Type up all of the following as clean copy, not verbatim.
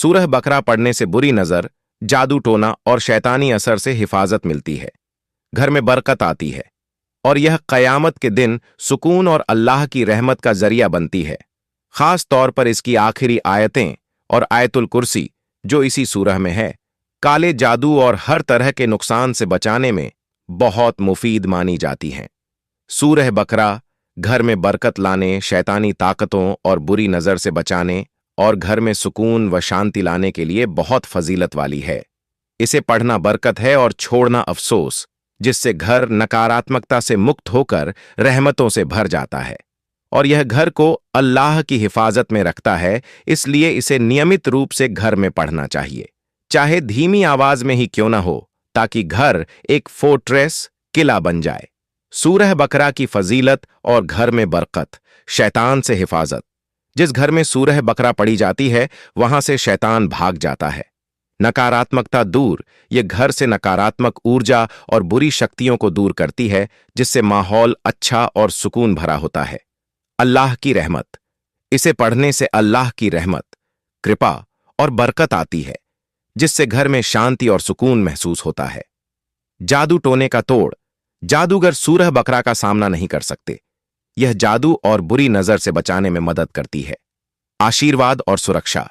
सूरह बकरा पढ़ने से बुरी नजर, जादू टोना और शैतानी असर से हिफाजत मिलती है, घर में बरकत आती है और यह क़यामत के दिन सुकून और अल्लाह की रहमत का जरिया बनती है। खास तौर पर इसकी आखिरी आयतें और आयतुल कुर्सी जो इसी सूरह में है, काले जादू और हर तरह के नुकसान से बचाने में बहुत मुफीद मानी जाती हैं। सूरह बकरा घर में बरकत लाने, शैतानी ताकतों और बुरी नज़र से बचाने और घर में सुकून व शांति लाने के लिए बहुत फजीलत वाली है। इसे पढ़ना बरकत है और छोड़ना अफसोस, जिससे घर नकारात्मकता से मुक्त होकर रहमतों से भर जाता है और यह घर को अल्लाह की हिफाजत में रखता है। इसलिए इसे नियमित रूप से घर में पढ़ना चाहिए, चाहे धीमी आवाज में ही क्यों न हो, ताकि घर एक फोर्ट्रेस किला बन जाए। सूरह बकरा की फजीलत और घर में बरकत, शैतान से हिफाजत। जिस घर में सूरह बकरा पढ़ी जाती है वहां से शैतान भाग जाता है। नकारात्मकता दूर, ये घर से नकारात्मक ऊर्जा और बुरी शक्तियों को दूर करती है, जिससे माहौल अच्छा और सुकून भरा होता है। अल्लाह की रहमत, इसे पढ़ने से अल्लाह की रहमत, कृपा और बरकत आती है, जिससे घर में शांति और सुकून महसूस होता है। जादू टोने का तोड़, जादूगर सूरह बकरा का सामना नहीं कर सकते। यह जादू और बुरी नजर से बचाने में मदद करती है। आशीर्वाद और सुरक्षा,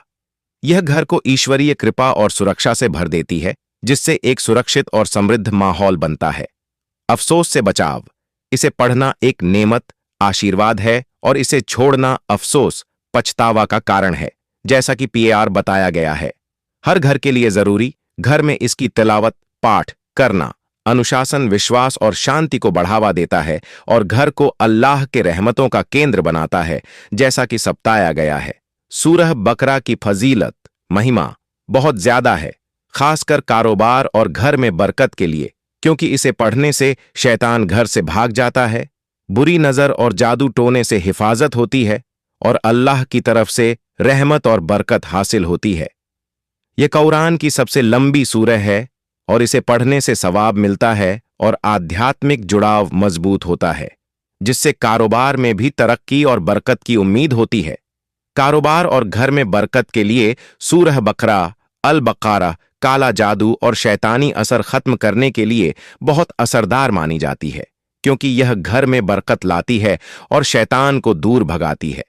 यह घर को ईश्वरीय कृपा और सुरक्षा से भर देती है, जिससे एक सुरक्षित और समृद्ध माहौल बनता है। अफसोस से बचाव, इसे पढ़ना एक नेमत, आशीर्वाद है और इसे छोड़ना अफसोस, पछतावा का कारण है, जैसा कि पीएआर बताया गया है। हर घर के लिए जरूरी, घर में इसकी तिलावत पाठ करना अनुशासन, विश्वास और शांति को बढ़ावा देता है और घर को अल्लाह के रहमतों का केंद्र बनाता है, जैसा कि सप्ताया गया है। सूरह बकरा की फजीलत, महिमा बहुत ज्यादा है, खासकर कारोबार और घर में बरकत के लिए, क्योंकि इसे पढ़ने से शैतान घर से भाग जाता है, बुरी नजर और जादू टोने से हिफाजत होती है और अल्लाह की तरफ से रहमत और बरकत हासिल होती है। यह कुरान की सबसे लंबी सूरह है और इसे पढ़ने से सवाब मिलता है और आध्यात्मिक जुड़ाव मजबूत होता है, जिससे कारोबार में भी तरक्की और बरकत की उम्मीद होती है। कारोबार और घर में बरकत के लिए सूरह बकरा, अल बकारा, काला जादू और शैतानी असर खत्म करने के लिए बहुत असरदार मानी जाती है, क्योंकि यह घर में बरकत लाती है और शैतान को दूर भगाती है।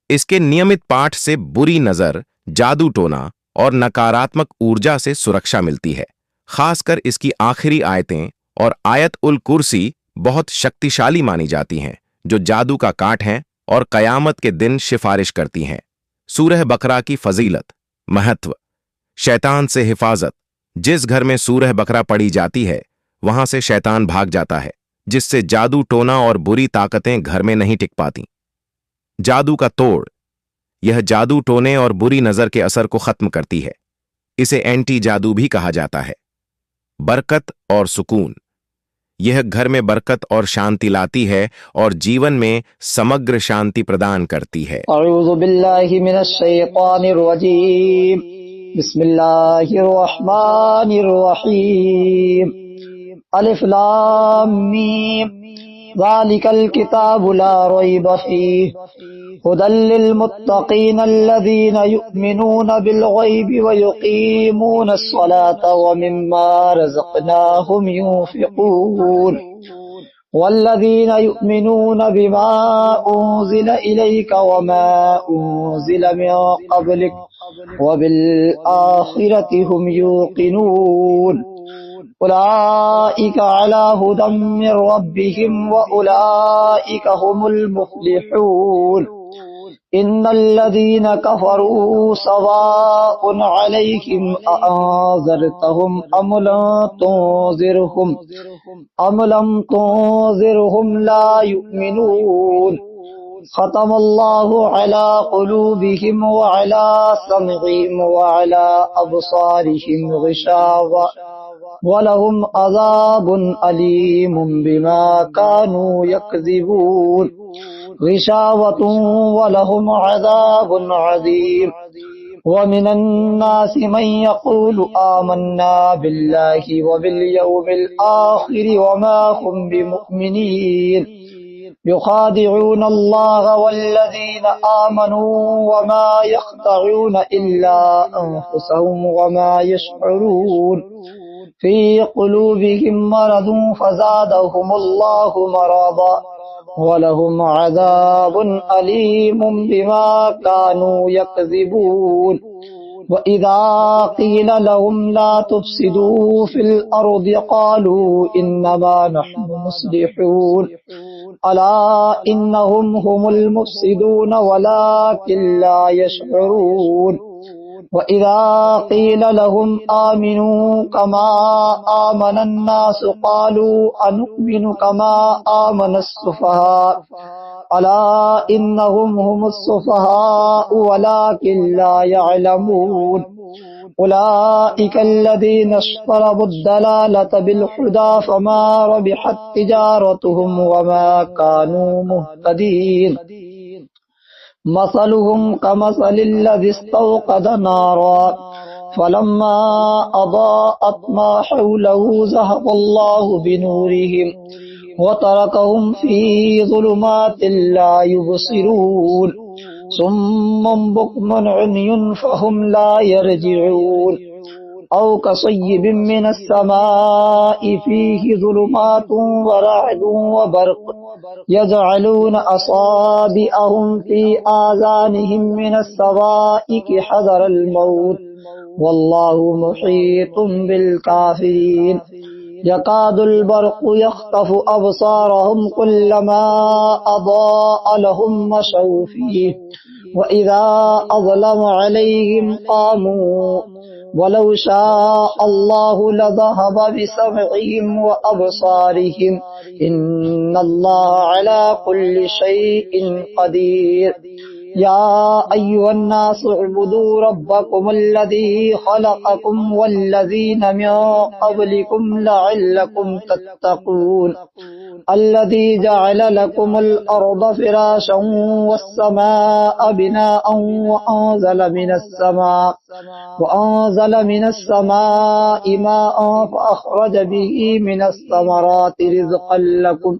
इसके नियमित पाठ से बुरी नजर, जादू टोना और नकारात्मक ऊर्जा से सुरक्षा मिलती है। खासकर इसकी आखिरी आयतें और आयत उल कुर्सी बहुत शक्तिशाली मानी जाती हैं, जो जादू का काट हैं और कयामत के दिन सिफारिश करती हैं। सूरह बकरा की फजीलत, महत्व, शैतान से हिफाजत, जिस घर में सूरह बकरा पढ़ी जाती है वहां से शैतान भाग जाता है, जिससे जादू टोना और बुरी ताकतें घर में नहीं टिक पाती। जादू का तोड़, यह जादू टोने और बुरी नजर के असर को खत्म करती है, इसे एंटी जादू भी कहा जाता है। बरकत और सुकून, यह घर में बरकत और शांति लाती है और जीवन में समग्र शांति प्रदान करती है। अऊज़ु बिल्लाहि मिनश शैतानिर रजीम, बिस्मिल्लाहिर रहमानिर रहीम, अलिफ लाम मीम, ज़ालिकल किताबु ला रैब फ़ीहि, हुदल लिल मुत्तक़ीन अल्लज़ीना युमिनूना बिल ग़ैबि व युक़ीमूना अस्सलाता व मिम्मा रज़क़नाहुम युन्फ़िक़ून, वल्लज़ीना युमिनूना बिमा उन्ज़िला इलैका व मा उन्ज़िला मिन क़ब्लिक व बिल आख़िरति हुम यूक़िनून, उलाइका अला हुदम मिर रब्बिहिम व उलाइका हुमुल मुफ़्लिहून। इन्नल्लज़ीना कफ़रू सवाउन अलैहिम अअंज़रतहुम अम लम तुंज़िरहुम ला युमिनून। ख़तमल्लाहु अला क़ुलूबिहिम व अला समइहिम व अला अब्सारिहिम ग़िशावा व लहुम अज़ाबुन अलीमुम बिमा कानू यकज़िबून। ग़िशावतुन व लहुम अज़ाबुन अज़ीम। व मिनन नासि मन यक़ूलु आमन्ना बिल्लाहि व बिल यौमिल आख़िरि व मा हुम बिमुमिनीन। युखादिऊन अल्लाह वल्लज़ीना आमनू वमा यख्दऊन इल्ला अनफुसहुम वमा यशऊरून फी कुलूबिहिम मरदुन फज़ादहुमुल्लाहु मरदा वलहुम अज़ाबुन अलीमुम बिमा कानू यकज़िबून वइज़ा क़ील लहुम ला तुफ़्सिदू फ़िल अर्दि क़ालू इन्नमा नहनु मुस्लिहून अला इन्नहुम हुमुल मुफ़्सिदून वलाकिन ला यशऊरून वइज़ा क़ील लहुम आमिनू कमा आमनन नास क़ालू अनुमिनु कमा आमनस सुफ़हा अला इन्नहुम हुमुस सुफ़हा वलाकिन ला यअलमून उलाइका अल्लज़ीना इश्तरबुद दलालता बिल हुदा फमा रबिहत तिजारतुहुम वमा कानू मुहतदीन मसलुहुम कमसलिल्लज़ी इस्तौक़द नारा फलम्मा अज़ाअत मा हौलहु ज़हबल्लाहु बिनूरिहिम वतरकहुम फी ज़ुलुमातिन ला युबसिरून सुम्मुन बुक्मुन उम्युन फहुम ला यरजिऊन औ कसय्यिबिन मिनस समाई फीहि ज़ुलुमातुन व रअदुन व बर्क़ यजअलून असाबिअहुम फी आज़ानिहिम मिनस सवाइक़ि हज़रल मौत वल्लाहु मुहीतुन बिल काफ़िरीन यकादुल बर्क़ु यख़्तफ़ु अबसारहुम कुल्लमा अज़ाअ लहुम मशौ फ़ीहि व इज़ा अज़लम अलैहिम क़ामू वलौ शाअ अल्लाहु लज़हब बिसमइहिम व अबसारिहिम इन्नल्लाह अला कुल्लि शैइन क़दीर या अय्युहन्नास उअ्बुदू रब्बकुमुल्लज़ी ख़लक़कुम वल्लज़ीना मिन क़ब्लिकुम लअल्लकुम तत्तक़ून अल्लज़ी जअल लकुमुल अर्द फ़िराशं वस्समाअ बिनाअन वअंज़ल मिनस समाइ माअन फ़अख़रज बिही मिनस समराति रिज़क़न लकुम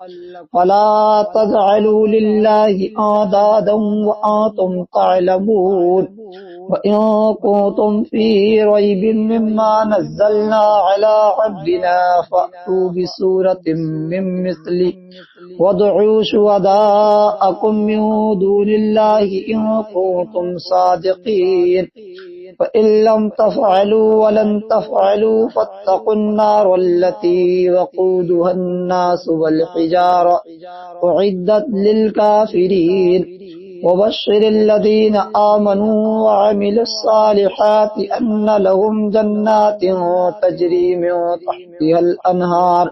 फ़ला तजअलू लिल्लाहि अंदादन वअंतुम तअलमून वइन कुंतुम फ़ी रैबिन मिम्मा नज़्ज़लना अला अब्दिना फ़अतू बिसूरतिन मिन मिस्लिहि वदउ शुहदाअकुम मिन दूनिल्लाहि इन कुंतुम सादिक़ीन फ़इन लम तफ़अलू वलन तफ़अलू फ़त्तक़ुन्नार अल्लती वक़ूदुहा अन्नास वल हिजारा उइद्दत लिल काफ़िरीन वबश्शिरिल्लज़ीना आमनू वअमिलुस्सालिहाति अन्न लहुम जन्नातिन तजरी मिन तहतिहल अनहार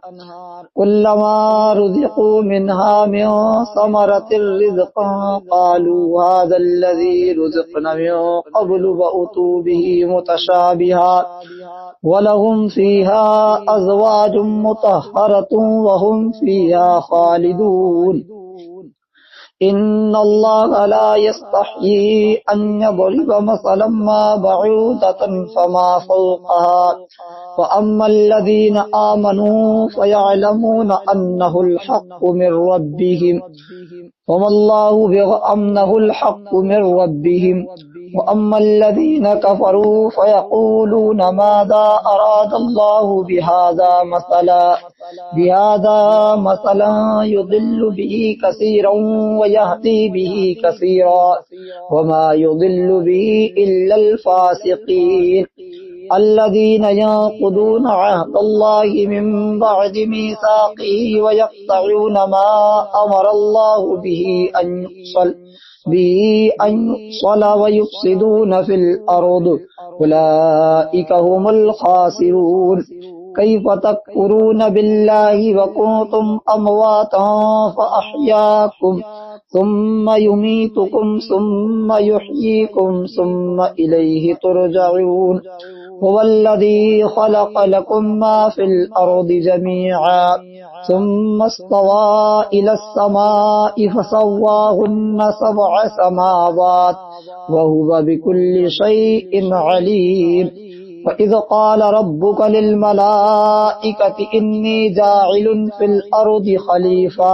कुल्लमा रुज़िक़ू मिन्हा मिन समरतिर रिज़क़न क़ालू हाज़ाल्लज़ी रुज़िक़ना मिन क़ब्लु वअतू बिही मुतशाबिहा वलहुम फ़ीहा अज़वाजुम मुतहहरतुन वहुम फ़ीहा ख़ालिदून इन्नल्लाह ला यस्तह्यी अन यज़रिब मसलन मा बऊदतन फमा फ़ौक़हा फ़अम्मल्लज़ीना आमनू फ़यअलमून अन्नहुल हक़्क़ु मिर रब्बिहिम वमल्लाहु बिअन्नहुल हक़्क़ु मिर रब्बिहिम वअम्मल्लज़ीना कफ़रू फ़यक़ूलून माज़ा अरादल्लाहु बिहाज़ा मसलन युदिल्लु बिही कसीरन वयहदी बिही कसीरा वमा युदिल्लु बिही इल्लल फ़ासिक़ीन الذين ينقضون عهد الله من بعد ميثاقه ويقطعون ما أمر الله به أن يوصل ويفسدون في الأرض أولئك هم الخاسرون كيف تكفرون بالله وكنتم أمواتا فأحياكم ثم يميتكم ثم يحييكم ثم إليه ترجعون هو الذي خلق لكم ما في الأرض جميعا ثم استوى إلى السماء فسواهن سبع سماوات وهو بكل شيء عليم वइज़ क़ाल रब्बुका लिल-मलाइकति इन्नी जाइलुन फिल अर्दि खलीफा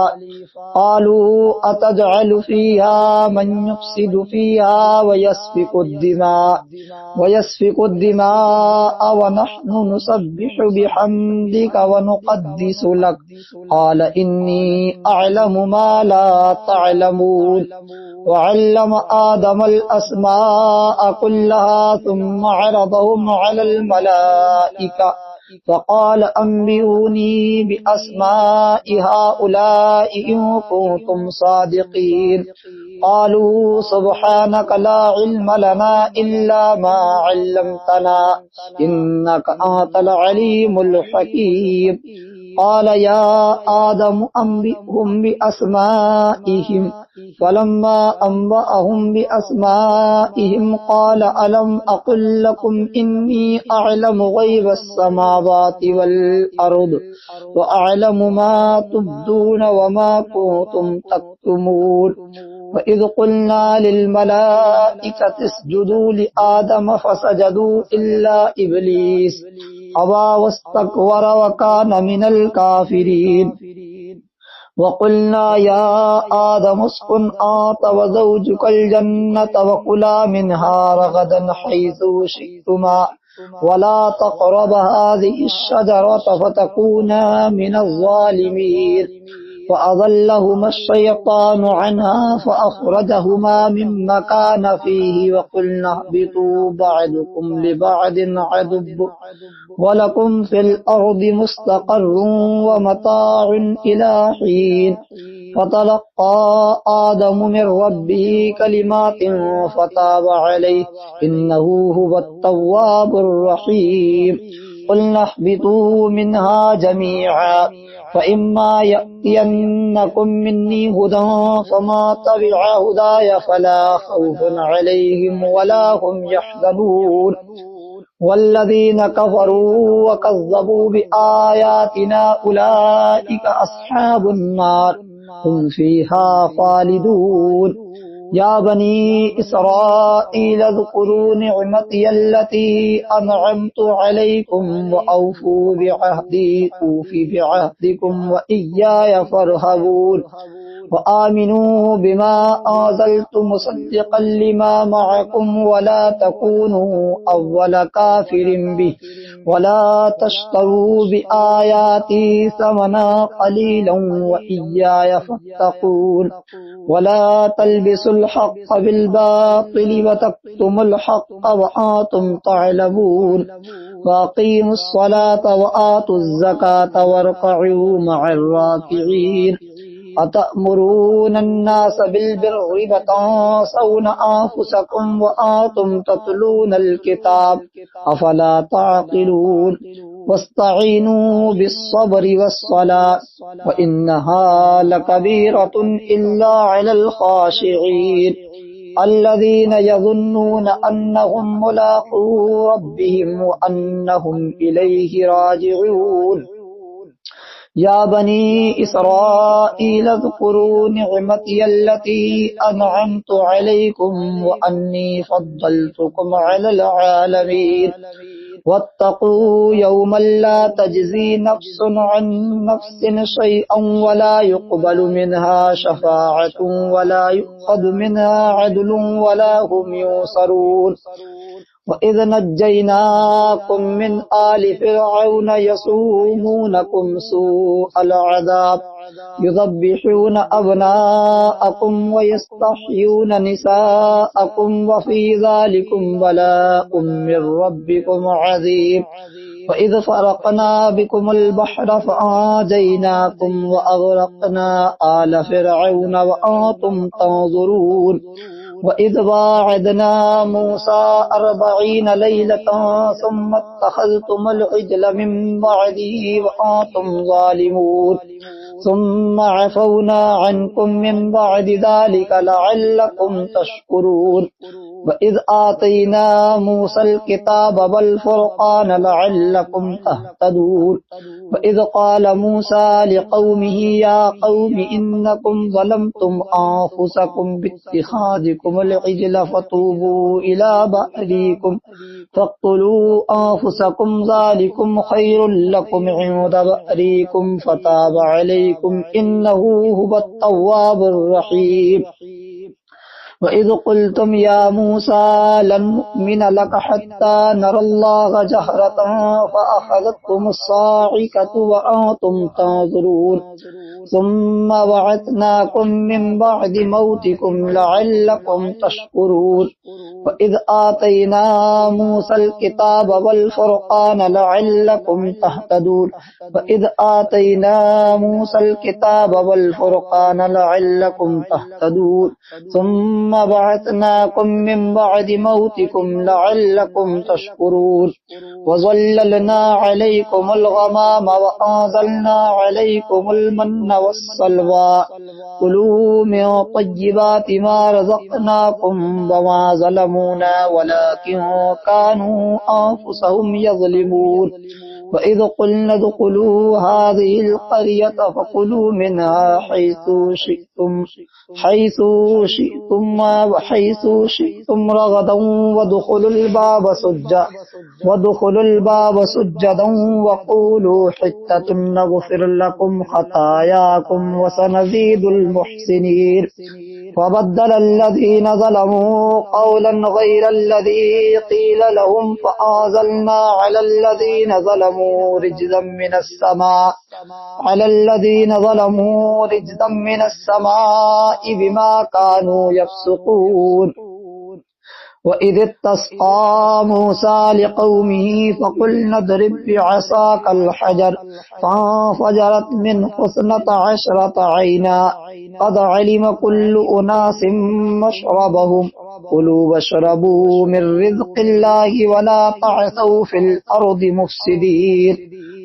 क़ालू अतजअलु फ़ीहा मन युफ़्सिदु फ़ीहा वयस्फ़िकुद्दिमाअ व नहनु नुसब्बिहु बिहम्दिका व नुक़द्दिसु लक क़ाल इन्नी अअलमु मा ला तअलमून वअल्लम आदमल अस्माअ कुल्लहा थुम्मा अरदहुम अलल मलाइका फ़क़ाल अंबिऊनी बिअस्माइ हाउलाइ इन कुन्तुम सादिक़ीन क़ालू सुब्हानक ला इल्म लना इल्ला मा अल्लमतना इन्नका अंतल अलीमुल हकीम क़ाल या आदम अंबिहुम बिअस्माइहिम फलम्मा अंबअहुम बिअस्माइहिम क़ाल अलम अक़ुल लकुम इन्नी अअलमु ग़ैबस समावाति वल अर्द व अअलमु मा तुब्दून व मा कुन्तुम तक्तुमून वइज़ क़ुल्ना लिल-मलाइकति इसजुदू लिआदम फसजदू इल्ला इब्लीस अबा वस्तकबरा व कान मिनल काफिरीन वक़ुल्ना या आदम उस्कुन अंत व ज़ौजुकल जन्नत व कुला मिन्हा रगदन हैसु शि'तुमा वला तक़रबा हाज़िहिश-शजरत फ़तकूना मिनज़-ज़ालिमीन फ़अज़ल्लहुमा अश-शयतानु अन्हा फ़अख़रजहुमा मिम्मा काना फ़ीहि वक़ुल्ना ihbiतू बअदुकुम लिबअदिन अदुव्वुन वलकुम फ़िल अर्दि मुस्तक़र्रुन व मताउन इला हीन फ़तलक़्क़ा आदमु मिन रब्बिही कलिमातिन फ़ताब अलैहि इन्नहु हुवत-तव्वाबुर रहीम क़ुल्ना ihबितू मिन्हा जमीअन फ़इम्मा यअतियन्नकुम मिन्नी हुदन फ़मन तबिअ हुदाय फ़ला ख़ौफ़ुन अलैहिम वला हुम यहज़नून वल्लज़ीन कफ़रू व कज़्ज़बू बिआयातिना उलाइका अस्हाबुन नार हुम फ़ीहा ख़ालिदून या बनी इसराईल अज़्कुरू निअमती अल्लती अनअमतु अलैकुम व औफू बिअहदी ऊफ़ि बिअहदिकुम व इय्याय फ़ारहबून व आमिनू बिमा अंज़लतु मुसद्दिक़न लिमा मअकुम व ला तकूनू अव्वल काफ़िरिन बिहि व ला तश्तरू बिआयाती समना क़लीलन व इय्याय फ़त्तक़ून व ला तल्बिसुल हक़्क़ बिल बातिल व तक्तुमुल हक़्क़ व अंतुम तअलमून व अक़ीमुस सलात व आतुज़ ज़कात वरकऊ मअर राकिईन अतअमुरून अन्नास बिल-बिर्रि व तंसौना अंफुसकुम व अंतुम ततलूनल किताब अफला ताक़िलून वस्तईनू बिस्सब्रि वस्सलाह व इन्नहा लकबीरतुन इल्ला अलल ख़ाशिईन الذين يظنون أنهم ملاقو ربهم وأنهم إليه راجعون या बनी इसराईल अज़्कुरू निअमती अल्लती अनअमतु अलैकुम व अन्नी फ़द्दलतुकुम अलल आलमीन वत्तक़ू यौमन ला तजज़ी नफ़्सुन अन नफ़्सिन शैअन वला युक़बलु मिन्हा शफ़ाअतुन वला युअख़ज़ु मिन्हा अदलुन वला हुम युंसरून वइज़ नज्जयनाकुम मिन आलि फ़िरऔन यसूमूनकुम सूअल अज़ाब युज़ब्बिहून अब्नाअकुम व यस्तहय्यून निसाअकुम व फ़ी ज़ालिकुम बलाउम मिर रब्बिकुम अज़ीम वइज़ फ़रक़ना बिकुमुल बहर फ़अंजयनाकुम व अग़रक़ना आल फ़िरऔन व अंतुम तंज़ुरून वइज़ वाअदना मूसा 40 लैलतन सुम्मा इत्तख़ज़्तुमुल इज्ल मिन बअदिही व अंतुम ज़ालिमून सुम्मा अफ़ौना अन्कुम मिन बअदि ज़ालिका लअल्लकुम तशकुरून वइज़ आतैना मूसल किताब वल फ़ुरक़ान लअल्लकुम तहतदून वइज़ क़ाल मूसा लिक़ौमिही या क़ौमि इन्नकुम ज़लमतुम अन्फुसकुम बित्तिख़ाज़िकुम معكم العجل فتوبوا إلى بارئكم فاقتلوا أنفسكم ذلكم خير لكم عند بارئكم فتاب عليكم إنه هو التواب الرحيم وإذ قلتم يا موسى لن نؤمن لك حتى نرى الله جهرة فأخذتكم الصاعقة وأنتم تنظرون ثم بعثناكم من بعد موتكم لعلكم تشكرون وإذ آتينا موسى الكتاب والفرقان لعلكم تهتدون وإذ آتينا موسى الكتاب والفرقان لعلكم تهتدون ثم بعثناكم من بعد موتكم لعلكم تشكرون وظللنا عليكم الغمام وأنزلنا عليكم المن والسلوى كلوا من طيبات ما رزقناكم وما ظلمونا ولكن كانوا أنفسهم يظلمون وإذ قلنا ادخلوا هذه القرية فكلوا منها حيث شئتم رغدا وادخلوا الباب سجدا وقولوا حتة نغفر لكم خطاياكم وسنزيد المحسنين فبدل الذين ظلموا قولا غير الذي قيل لهم فأنزلنا على الذين ظلموا رجزا من السماء بما كانوا يفسقون وإذ استسقى موسى لقومه فقلنا اضرب بعصاك الحجر فانفجرت منه 12 عينا قد علم كل أناس مشربهم كلوا واشربوا من رزق الله ولا تعثوا في الأرض مفسدين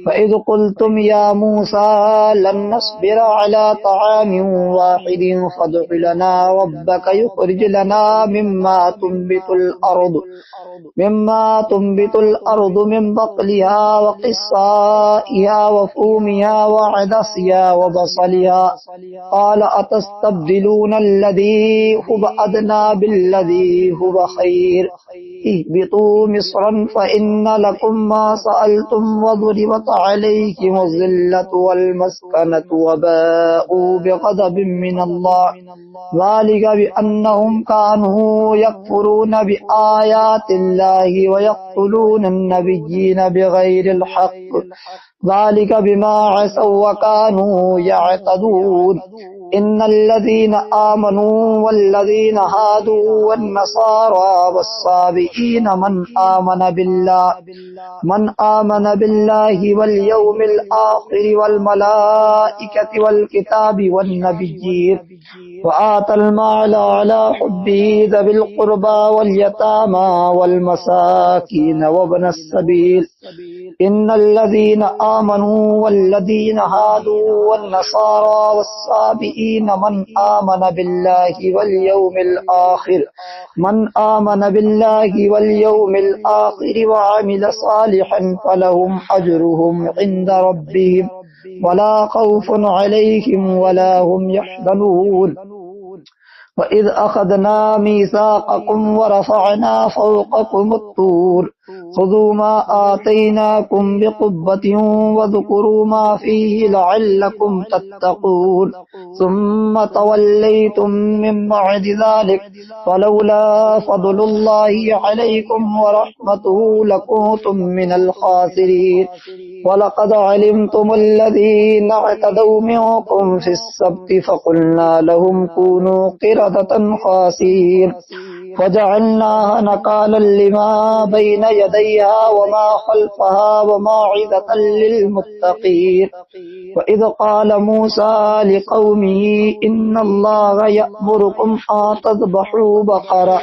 فإذ قلتم يا موسى لن نصبر على طعام واحد فادع لنا ربك يخرج لنا مما تنبت الأرض من بقلها وقصائها وفومها وعدسها وبصلها قال أتستبدلون الذي هو أدنى بالذي هو خير اهبطوا مصرا فإن لكم ما سألتم وضربت عليهم الذلة والمسكنة وباءوا بغضب من الله ذلك بأنهم كانوا يكفرون بآيات الله ويقتلون النبيين بغير الحق ذلك بما عصوا وكانوا يعتدون إن الذين آمنوا والذين هادوا والنصارى والصابئين من آمن بالله واليوم الآخر والملائكة والكتاب والنبيين وآتى المال على حبه ذوي القربى واليتامى والمساكين وابن السبيل إن الذين آمنوا والذين هادوا والنصارى والصابئين من آمن بالله واليوم الآخر وعمل صالحا فلهم أجرهم عند ربهم ولا خوف عليهم ولا هم يحزنون وإذ أخذنا ميثاقكم ورفعنا فوقكم الطور خذوا ما آتيناكم بقوة واذكروا ما فيه لعلكم تتقون ثم توليتم من بعد ذلك فلولا فضل الله عليكم ورحمته لكنتم من الخاسرين ولقد علمتم الذين اعتدوا منكم في السبت فقلنا لهم كونوا قردة خاسئين فجعلناها نكالا لما بين يديها وما خلفها وموعظة للمتقين وإذ قال موسى لقومه إن الله يأمركم أن تذبحوا بقرة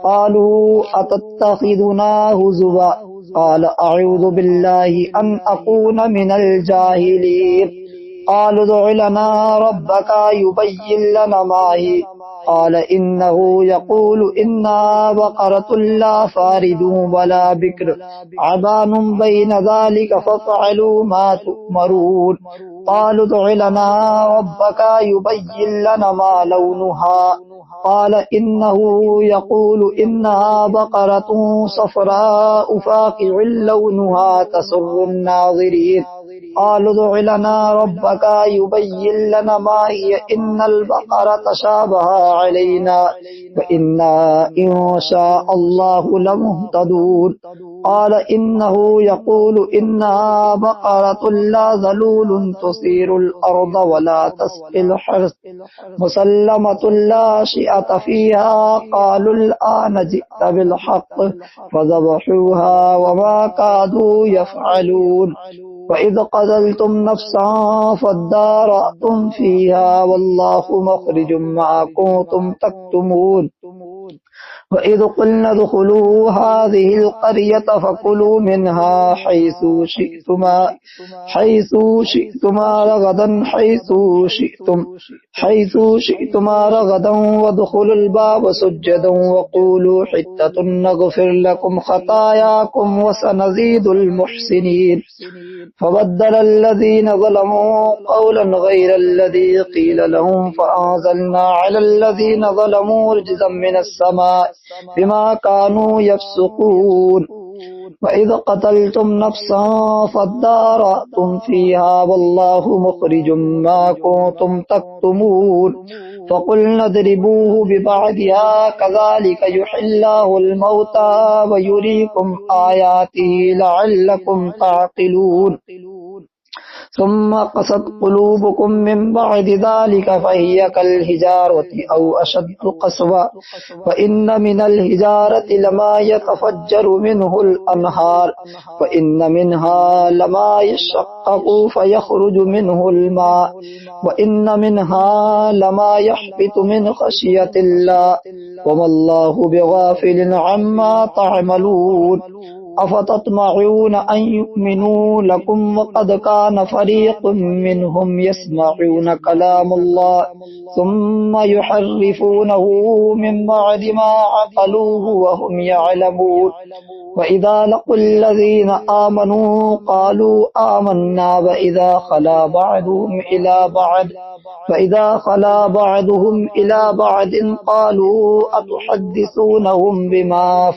قالوا أتتخذنا هزوا قال أعوذ بالله أن أكون من الجاهلين قالوا ادع لنا ربك يبين لنا ما هي قال إنه يقول إنا بقرة لا فارد ولا بكر عبان بين ذلك فافعلوا ما تؤمرون قالوا ادع لنا ربك يبين لنا ما لونها قال إنه يقول إنها بقرة صفراء فاقع لونها تسر الناظرين قالوا ادع لنا ربك يبين لنا ما هي إن البقرة تشابه علينا وإنا إن شاء الله لمهتدون قال إنه يقول إنها بقرة لا ذلول تثير الأرض ولا تسقي الحرث مسلمة لا شيئة فيها قالوا الآن جئت بالحق فذبحوها وما كادوا يفعلون وإذ قتلتم نفسا فادارأتم فيها والله مخرج ما كنتم تكتمون وإذ قلنا ادخلوا هذه القرية فكلوا منها حيث شئتما رغدا وادخلوا الباب سجدا وقولوا حتة نغفر لكم خطاياكم وسنزيد المحسنين فبدل الذين ظلموا قولا غير الذي قيل لهم فأنزلنا على الذين ظلموا رجزا من السماء بما كانوا يفسقون وإذ قتلتم نفسا فادارأتم فيها والله مخرج ما كنتم تكتمون فقلنا اضربوه ببعضها كذلك يحيي الله الموتى ويريكم آياته لعلكم تعقلون ثم قست قلوبكم من بعد ذلك فهي كالحجارة أو أشد قسوة وإن من الحجارة لما يتفجر منه الأنهار وإن منها لما يشقق فيخرج منه الماء وإن منها لما يحبط من خشية الله وما الله بغافل عما تعملون أفتطمعون أن يؤمنوا لكم وقد كان فريق منهم يسمعون كلام الله ثم يحرفونه من بعد ما عقلوه وهم يعلمون وإذا لقوا الذين آمنوا قالوا آمنا وإذا خلا بعضهم إلى بعض قالوا أتحدثونهم بما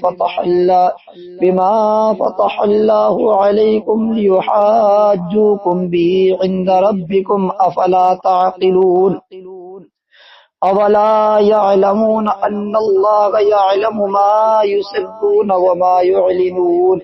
فتح الله عليكم ليحاجوكم به عند ربكم أفلا تعقلون أولا يعلمون أن الله يعلم ما يسرون وما يعلنون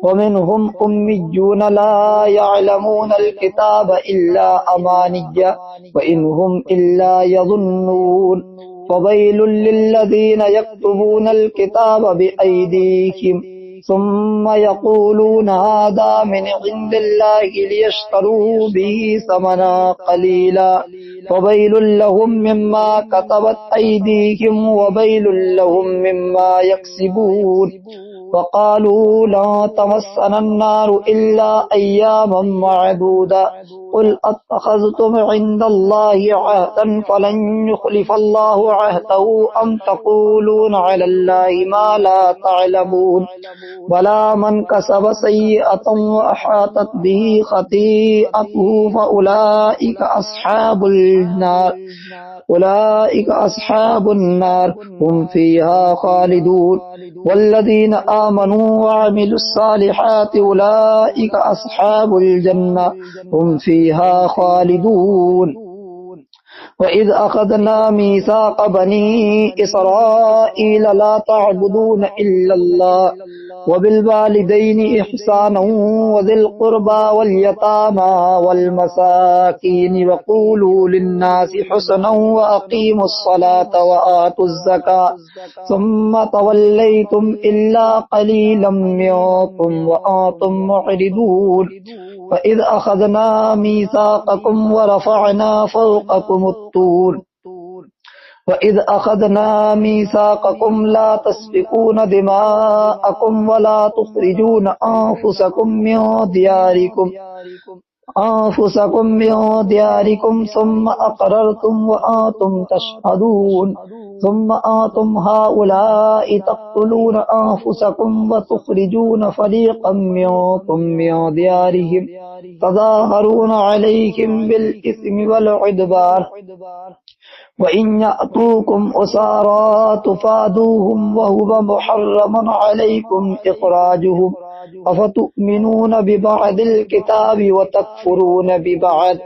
ومنهم أميون لا يعلمون الكتاب إلا أماني وإنهم إلا يظنون فويل للذين يكتبون الكتاب بأيديهم ثم يقولون هذا من عند الله ليشتروا به ثمنا قليلا فويل لهم مما كتبت أيديهم وويل لهم مما يكسبون وقالوا لا تمسنا النار إلا أياما معدودة قل أتخذتم عند الله عهدا فلن يخلف الله عهده أم تقولون على الله ما لا تعلمون ولا من كسب سيئة وأحاطت به خطيئته فأولئك أصحاب النار هم فيها خالدون والذين آمنوا وعملوا الصالحات أولئك أصحاب الجنة هم فيها خالدون وإذ أخذنا ميثاق بني إسرائيل لا تعبدون إلا الله وبالوالدين إحسانا وذي القربى واليتامى والمساكين وقولوا للناس حسنا وأقيموا الصلاة وآتوا الزكاة ثم توليتم إلا قليلا منكم وأنتم معرضون وإذ أخذنا ميثاقكم ورفعنا فوقكم الطور وإذ أخذنا ميثاقكم لا تسفكون دماءكم ولا تخرجون أنفسكم من دياركم ثم أقررتم وأنتم تشهدون ثم أنتم هؤلاء تقتلون أنفسكم وتخرجون فريقا منكم من ديارهم تظاهرون عليهم بالإثم والعدوان वइन यअतूकुम उसारा तुफादूहुम वहुव मुहर्रमुन अलैकुम इखराजुहुम अफतुमिनून बिबअदिल किताबि व तकफुरून बिबअद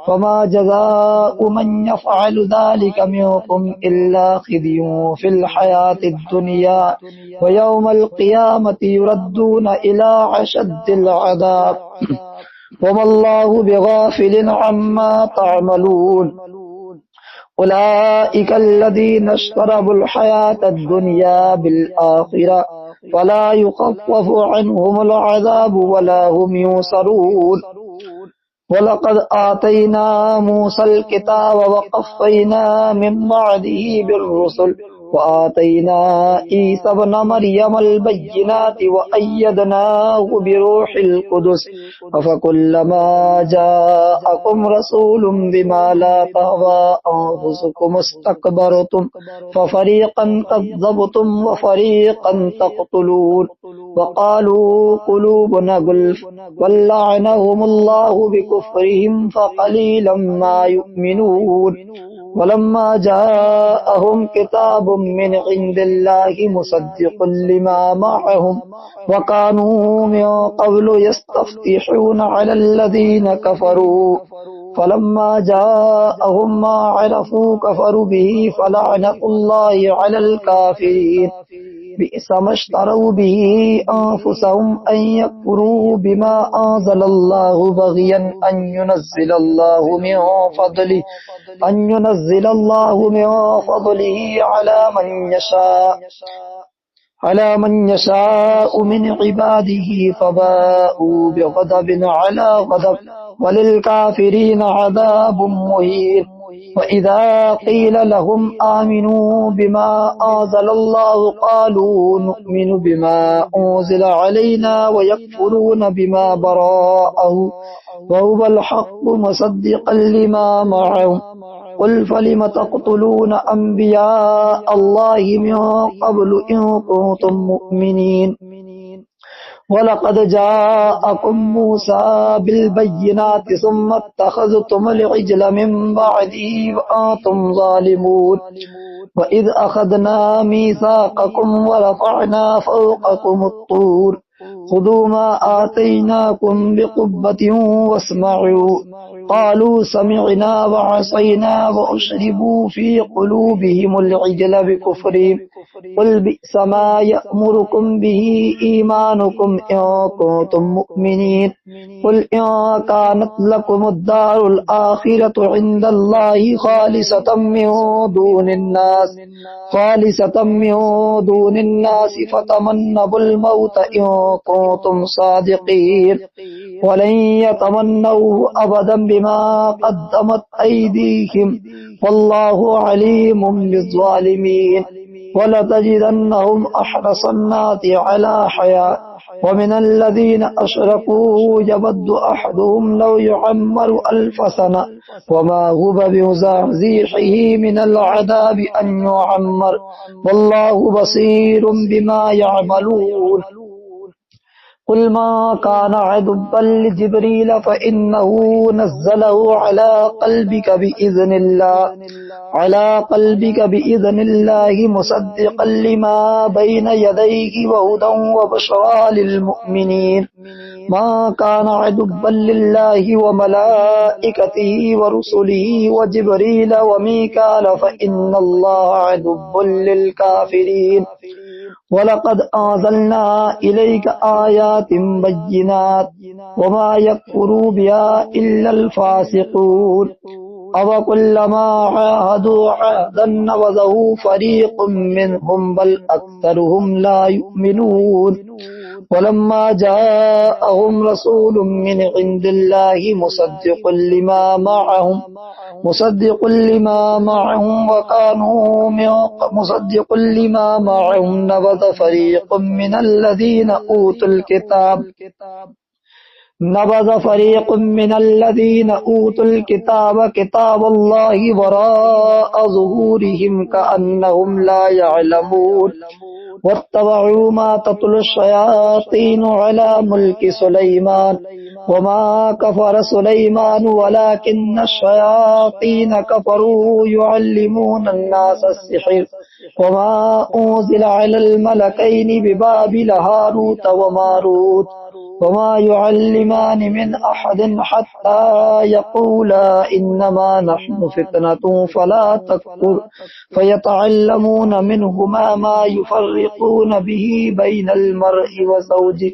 फमा जज़ाउ मन यफ़अलु ज़ालिका मिनकुम इल्ला ख़िज़्युन फ़िल हयातिद दुनिया व यौमल क़ियामति युरद्दून इला अशद्दिल अज़ाब वमल्लाहु बिग़ाफ़िलिन अम्मा तअमलून उलाइका अल्लज़ीना इश्तरवुल हयातद दुनिया बिल आखिरह फला युख़फ़फ़ु अन्हुमुल अज़ाबु वला हुम युंसरून वलक़द आतैना मूसल किताब वक़फ़्फ़ैना मिन बअदिही बिर्रुसुल वआतैना ईसा इब्न मरियमल बय्यिनाति वअय्यदनाहु बिरूहिल क़ुदुस अफ़कुल्लमा जाअकुम रसूलुम बिमा ला तहवा अन्फुसुकुम इस्तकबरतुम फफ़रीक़न कज़्ज़बतुम वफ़रीक़न तक़तुलून वक़ालू क़ुलूबुना गुल्फ़ वल्लअनहुमुल्लाहु बिकुफ़्रिहिम फ़क़लीलन मा युमिनून वलम्मा जाअहुम किताबुम मिन इंदिल्लाहि मुसद्दिक़ुन लिमा मअहुम वकानू मिन क़ब्लु यस्तफ़्तिहून अलल्लज़ीना कफ़रू फलम्मा जाअहुम मा अरफ़ू कफ़रू बिही फ़लअनतुल्लाहि अलल काफ़िरीन बि'सा इश्तरौ बिही अन्फुसहुम अन यकफ़ुरू बिमा अंज़लल्लाहु बग़यन अन युनज़्ज़िलल्लाहु मिन फ़ज़लिही अला मन यशाअ मिन इबादिही फ़बाअू बिग़ज़बिन अला ग़ज़ब वलिलकाफ़िरीन अज़ाबुम मुहीन वइज़ा क़ील लहुम आमिनू बिमा अंज़लल्लाहु क़ालू नु'मिनु बिमा उन्ज़िला अलैना वयकफ़ुरून बिमा बराअहु वहुवल हक़्क़ु मुसद्दिक़न लिमा मअहुम क़ुल फ़लिम तक़्तुलून अंबिया अल्लाहि मिन क़ब्लु इन कुन्तुम मुअ्मिनीन वलक़द जाअकुम मूसा बिलबय्यिनाति सुम्मा इत्तख़ज़्तुमुल इज्ल मिन बअदिही वअंतुम ज़ालिमून वइज़ अख़ज़ना मीसाक़कुम वरफ़अना फ़ौक़कुमुत तूर ख़ुज़ू मा आतैनाकुम बिक़ुव्वतिन वस्मअू क़ालू समिअना वअसैना वअश्रिबू फ़ी क़ुलूबिहिमुल इज्ल बिकुफ़्रिहिम क़ुल बि'सा मा यअमुरुकुम बिही ईमानुकुम इन कुन्तुम मुअ्मिनीन क़ुल इन कानत लकुमुद्दारुल आखिरतु इंदल्लाहि ख़ालिसतम मिन दूनिन्नास फ़तमन्नवुल मौत इन कुन्तुम सादिक़ीन वलन यतमन्नौहु अबदन बिमा क़द्दमत अयदीहिम वल्लाहु अलीमुम बिज़्ज़ालिमीन वलतजिदन्नहुम अहरसन्नासि अला हया वमिनल्लज़ीना अशरकू यवद्दु अहदुहुम लौ युअम्मरु अल्फ सना वमा हुवा बिमुज़हज़िहिही मिनल अज़ाबि अन युअम्मर वल्लाहु बसीरुम बिमा यअमलून क़ुल मा कान अदुव्वन लिजिब्रील फ़इन्नहु नज़्ज़लहु अला क़ल्बिक बिइज़्निल्लाहि मुसद्दिक़न लिमा बैन यदैहि वहुदन वबुश्रा लिलमुअ्मिनीन मा कान अदुव्वन लिल्लाहि व मलाइकतिही व रुसुलिही व जिब्रील व मीकाल फ़इन्नल्लाहा अदुव्वुन लिलकाफ़िरीन वलक़द अंज़लना इलैक आयातिन बय्यिनात वमा यकफ़ुरु बिहा इल्लल फ़ासिक़ून अवकुल्लमा आहादू अहदन नबज़हु फ़रीक़ुम मिनहुम बल अक्सरुहुम ला युमिनून वलम्मा जाअहुम रसूलुम मिन इंदिल्लाहि मुसद्दिक़ुन लिमा मअहुम नबज़ फ़रीक़ुम मिनल्लज़ीना ऊतुल किताब नबज़ फ़रीक़ुम मिनल्लज़ीना ऊतुल किताब किताबल्लाहि वराअ ज़ुहूरिहिम कअन्नहुम ला यअलमून वत्तबअू मा तत्लु शयातीनु अला मुल्कि सुलैमान वमा कफ़र सुलैमान वलाकिन्न शयातीन कफ़रू युअल्लिमूना अन्नास अस्सिह्र वमा उन्ज़िला अलल मलकैनि बिबाबिल हारूत व मारूत वमा युअल्लिमानि मिन अहदिन हत्ता यक़ूला इन्नमा नहनु फितनतुन फला तकफुर फयतअल्लमून मिनहुमा मा युफ़र्रिक़ून बिही बैनल मर्इ व ज़ौजिही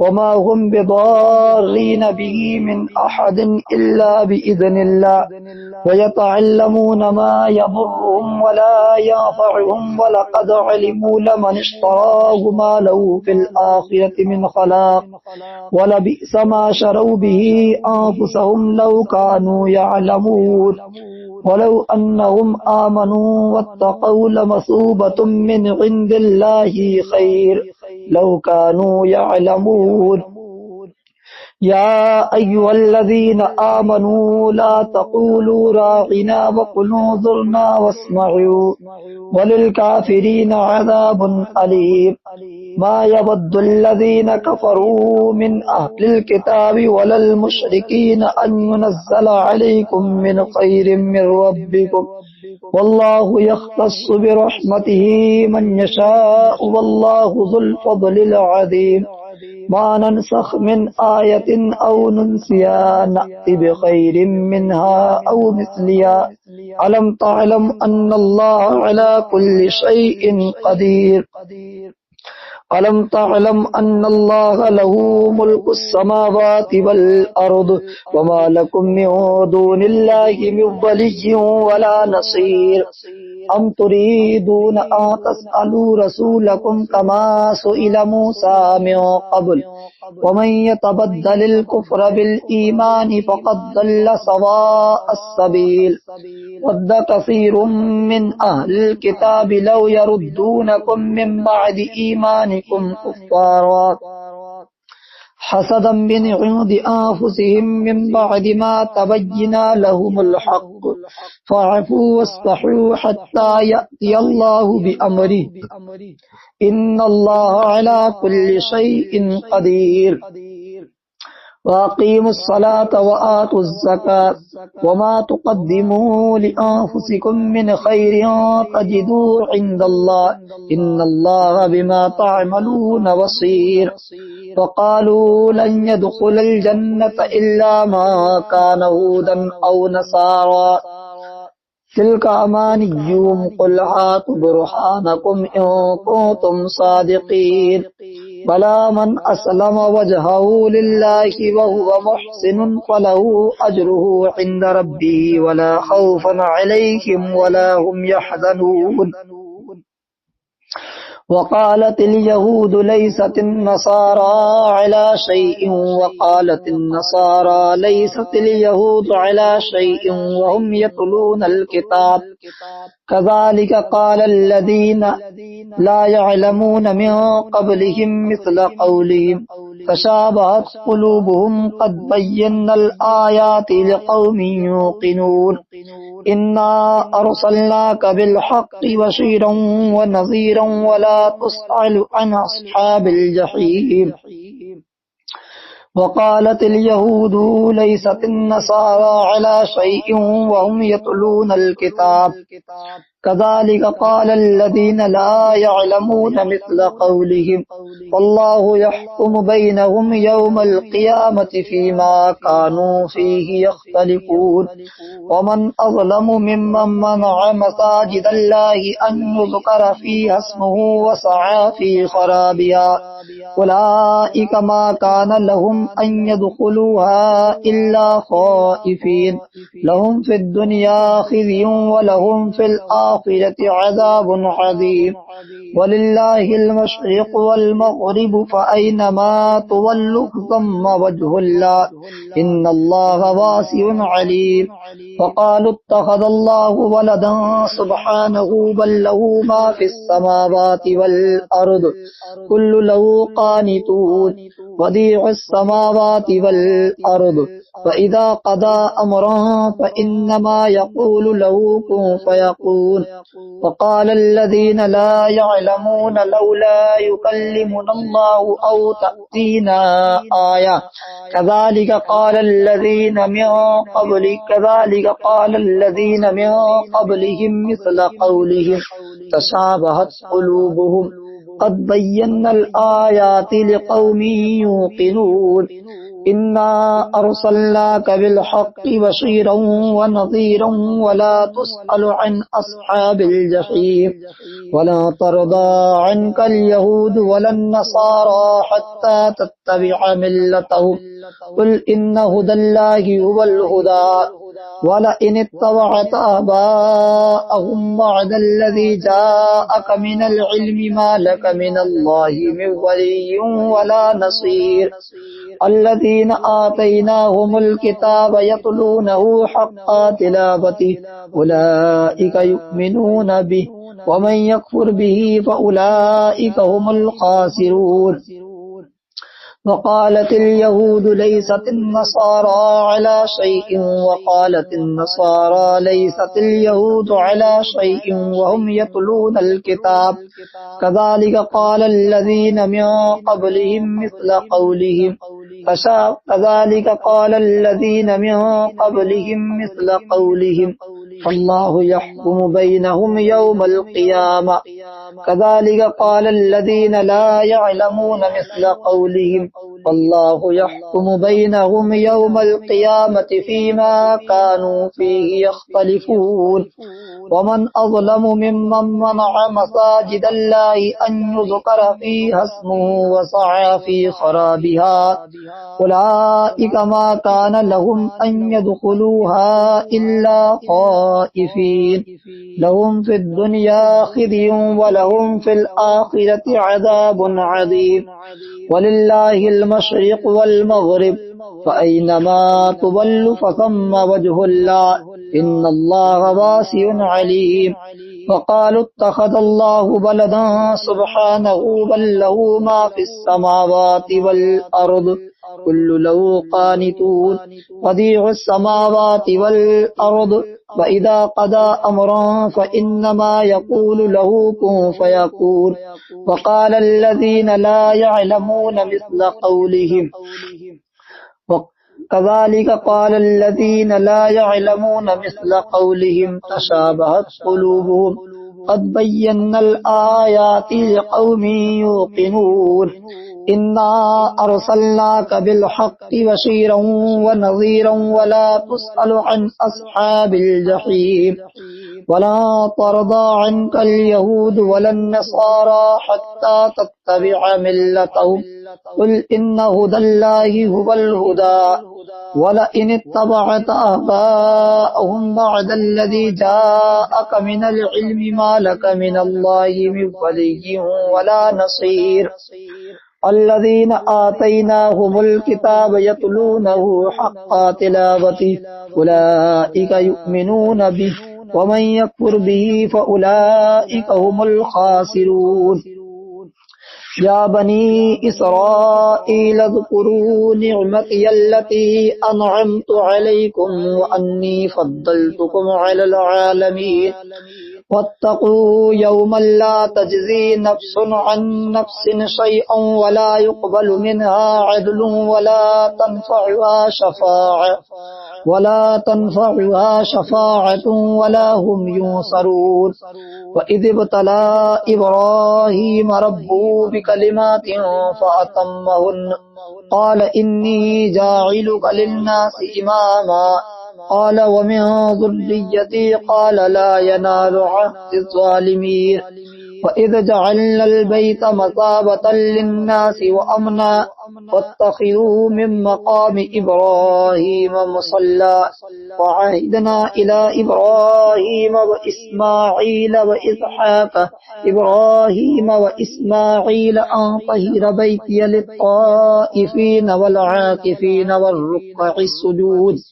वमा हुम बिदार्रीन बिही मिन अहदिन इल्ला बिइज़्निल्लाह वयतअल्लमून मा यदुर्रुहुम वला यंफ़उहुम वलक़द अलिमू लमन इश्तराहु मा लहु फ़िल आख़िरति मिन ख़लाक़ वलबिअस मा शरौ बिही अन्फुसहुम लौ कानू यअलमून वलौ अन्नहुम आमनू वत्तक़ौ लमसूबतुम मिन इंदिल्लाहि खैर लौ कानू यअलमून या अय्युहल्लज़ीना आमनू ला तक़ूलू राइना वक़ूलू ज़ुरना वस्मऊ वलिलकाफ़िरीन अज़ाबुन अलीम मा यवद्दुल्लज़ीना कफ़रू मिन अह्लिल किताबि वलल मुश्रिकीन अन युनज़्ज़ला अलैकुम मिन खैरिम मिन रब्बिकुम वल्लाहु यख्तस्सु बिरहमतिही मन यशाअ वल्लाहु ज़ुल फ़ज़लिल अज़ीम मा नंसख मिन आयतिन औ नुनसिहा नअति बिखैरिम मिन्हा औ मिस्लिहा अलम तअलम अन्नल्लाह अला कुल्लि शैइन क़दीर अलम तअलम अन्नल्लाह लहू मुल्कुस समावाति वल अर्द वमा लकुम मिन दूनिल्लाहि मिन वलिय्यिन वला नसीर अम तुरीदून अन तस्अलू रसूलकुम कमा सुइला मूसा मिन क़ब्ल वमन यतबद्दलिल कुफ्र बिल ईमानि फ़क़द दल्ल सवाअस सबील वद्द कसीरुम मिन अह्लिल किताबि लौ यरुद्दूनकुम मिन बअदि ईमानिकुम कुफ़्फ़ारा हसदम मिन इंदि अनफुसिहिम मिन बअदि मा तबय्यना लहुमुल हक़्क़ फ़अफ़ू वस्फ़हू हत्ता यअतियल्लाहु बिअम्रिही इन्नल्लाह अला कुल्लि शैइन क़दीर वअक़ीमुस सलाता वआतुज़ ज़कात वमा तुक़द्दिमू लिअन्फुसिकुम मिन खैरिन तजिदूहु इंदल्लाह इन्नल्लाह बिमा तअमलून बसीर वक़ालू लन यदख़ुलल जन्नता इल्ला मन कान हूदन औ नसारा तिल्का अमानिय्युहुम क़ुल हातु बुरहानकुम इन कुन्तुम सादिक़ीन बला मन अस्लम वजहहु लिल्लाहि व हुव मुहसिनुन फलहु अज्रुहु इंद रब्बिही वला खौफुन अलैहिम वला हुम यहज़नून वक़ालतिल यहूदु लैसतिन नसारा अला शैइन वक़ालतिन नसारा लैसतिल यहूदु अला शैइन वहुम यतलूनल किताब कज़ालिक क़ालल लज़ीना ला यअलमून मिन क़ब्लिहिम मिस्ल क़ौलिहिम तशाबहत क़ुलूबुहुम क़द बय्यन्नल आयाति लिक़ौमिन युक़िनून इन्ना अर्सलनाका बिल हक़्क़ि बशीरन व नज़ीरन वला तुस्अलु अन अस्हाबिल जहीम वक़ालतिल यहूदु लैसतिन नसारा अला शैइन वहुम यतलूनल किताब कज़ालिक क़ालल लज़ीना ला यअलमून मिस्ल क़ौलिहिम वल्लाहु यहकुमु बैनहुम यौमल क़ियामति फ़ीमा कानू फ़ीहि यख्तलिफ़ून वमन अज़लमु मिम्मन मनअ मसाजिदल्लाहि अन युज़करा फ़ीहा इस्मुहु वसअ फ़ी ख़राबिहा उलाइक मा कान लहुम अन यदख़ुलूहा इल्ला ख़ाइफ़ीन लहुम फ़िद दुनिया ख़िज़्युन व लहुम फ़िल الآخرة عذاب عظيم ولله المشرق والمغرب فأينما تولوا ثم وجه الله إن الله واسع عليم وقالوا اتخذ الله ولدا سبحانه بل له ما في السماوات والأرض كل له قانتون بديع السماوات والأرض فإذا قضى أمرا فإنما يقول له كن فيكون وقال الذين لا يعلمون لولا يكلمنا الله أو تأتينا آية كذلك قال الذين من قبلهم مثل قولهم تشابهت قلوبهم قد بينا الآيات لقوم يوقنون إنا أرسلناك بالحق بشيرا ونذيرا ولا تسأل عن أصحاب الجحيم ولا ترضى عنك اليهود ولا النصارى حتى تتبع ملتهم قل إن هدى الله هو الهدى ولئن اتبعت آباءهم بعد الذي جاءك من العلم ما لك من الله من ولي ولا نصير الذين آتيناهم الكتاب يتلونه حق تلاوته أولئك يؤمنون به ومن يكفر به فأولئك هم الخاسرون وقالت اليهود ليست النصارى على شيء وقالت النصارى ليست اليهود على شيء وهم يتلون الكتاب كذلك قال الذين من قبلهم مثل قولهم فالله يحكم بينهم يوم القيامة كذلك قال الذين لا يعلمون مثل قولهم فالله يحكم بينهم يوم القيامة فيما كانوا فيه يختلفون ومن أظلم ممن منع مساجد الله أن يذكر فيها اسمه وسعى في خرابها أولئك ما كان لهم أن يدخلوها إلا خائفين لهم في الدنيا خزي ولهم في الآخرة عذاب عظيم ولله المشرق والمغرب فأينما تولوا فثم وجه الله إن الله واسع عليم وقالوا اتخذ الله ولدا سبحانه بل له ما في السماوات والأرض كل له قانتون بديع السماوات والأرض وإذا قضى أمرا فإنما يقول له كن فيكون وقال الذين لا يعلمون مثل قولهم كذلك قال الذين لا يعلمون مثل قولهم تشابهت قلوبهم قد بينا الآيات لقوم يوقنون إنا أرسلناك بالحق بشيرا ونذيرا ولا تسأل عن أصحاب الجحيم ولا ترضى عنك اليهود ولا النصارى حتى تتبع ملتهم قل إن هدى الله هو الهدى ولئن اتبعت آباءهم بعد الذي جاءك من العلم ما لك من الله من ولي ولا نصير الذين آتيناهم الكتاب يتلونه حق تلاوته أولئك يؤمنون به ومن يكفر به فأولئك هم الخاسرون يا بني إسرائيل اذكروا نعمتي التي أنعمت عليكم وأني فضلتكم على العالمين واتقوا يوما لا تجزي نفس عن نفس شيئا ولا يقبل منها عدل ولا تنفعها شفاعة ولا هم ينصرون وإذ ابتلى إبراهيم ربه بكلمات فأتمهن قال إني جاعلك للناس إماما قال ومن ذريتي قال لا ينال عهد الظالمين वइज़ जअलनल बैता मसाबतल लिन्नासि व अमना वत्तखिज़ू मिन मक़ामि इब्राहीम मुसल्ला वअहिदना इला इब्राहीम व इस्माईल व इसहाक़ इब्राहीम व इस्माईल अन तहिर बैतिय लित्ताइफ़ीन वल आकिफ़ीन वर्रुक्कइस सुजूद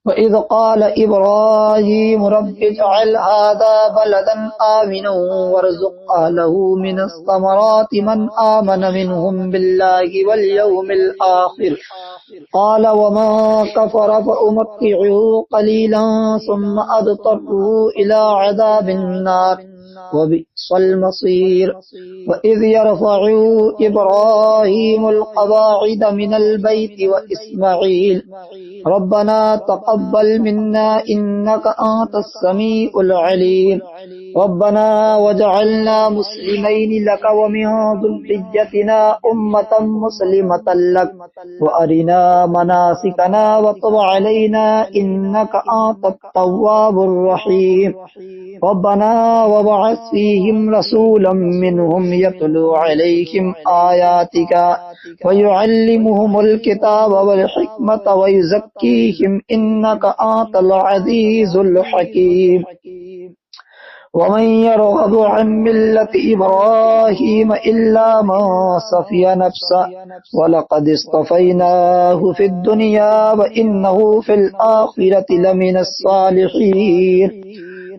वइज़ क़ाल इब्राहीम रब्बि इजअल हाज़ा बलदन आमिना वरज़ुक़ अहलहु मिनस समराति मन आमन मिनहुम बिल्लाहि वल यौमिल आखिर क़ाल वमा कफ़र फउमत्तिउहु क़लीलन सुम्मा अद्तरुहु इला अज़ाबिन नार वबिअसल मसीर वइज़ यरफ़उ इब्राहीमुल क़वाइद मिनल बैति व इस्माईल रब्बना तक़ब्बल मिन्ना इन्नका अंतस समीउल अलीम रब्बना वजअलना मुस्लिमैनि लक व मिन ज़ुर्रिय्यतिना उम्मतन मुस्लिमतन लक व अरिना मनासिकना व तुब अलैना इन्नका अंतत तव्वाबुर रहीम रब्बना वबअस फ़ीहिम रसूलन मिनहुम यतलू अलैहिम आयातिका व युअल्लिमुहुमुल किताब वल हिकमत व युज़क्कीहिम इन्नका अंतल अज़ीज़ुल हकीम वमन यरग़ब अन मिल्लति इब्राहीम इल्ला मन सफ़िय नफ्सह वलक़द इस्तफ़ैनाहु फ़िद दुनिया व इन्नहु फ़िल आख़िरति लमिनस सालिहीन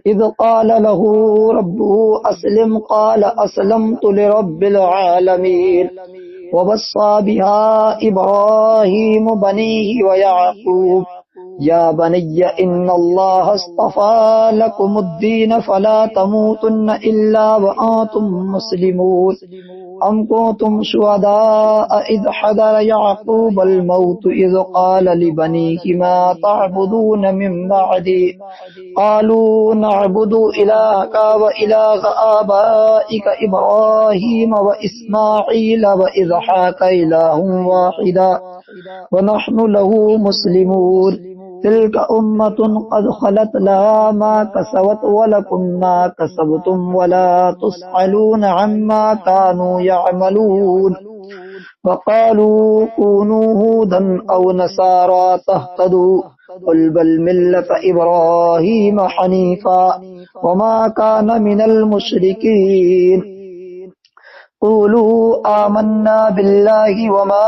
इज़ क़ाल लहू रब्बुहु अस्लिम क़ाल अस्लमतु लिरब्बिल आलमीन ववस्सा बिहा इब्राहीम बनीहि व याक़ूब या बनिय्य इन्नल्लाह अस्तफ़ा लकुमुद्दीन फला तमूतुन्न इल्ला व अंतुम मुस्लिमून अम कुन्तुम शुहदाअ इज़ हदर याक़ूबल मौत इज़ क़ाल लिबनीहि मा तअबुदून मिन बअदी क़ालू नअबुदु इलाहका व इलाह आबाइक इब्राहीम व इस्माईल व इसहाक़ इलाहन वाहिदा व नहनु लहू मुस्लिमून तिल्क उम्मतुन क़द ख़लत लहा मा कसबत व लकुम मा कसबतुम वला तुस्अलून अम्मा कानू यअमलून वक़ालू कूनू हूदन औ नसारा तहतदू क़ुल बल मिल्लत इब्राहीम हनीफ़ा वमा कान मिनल मुशरिकीन क़ूलू आमन्ना बिल्लाहि वमा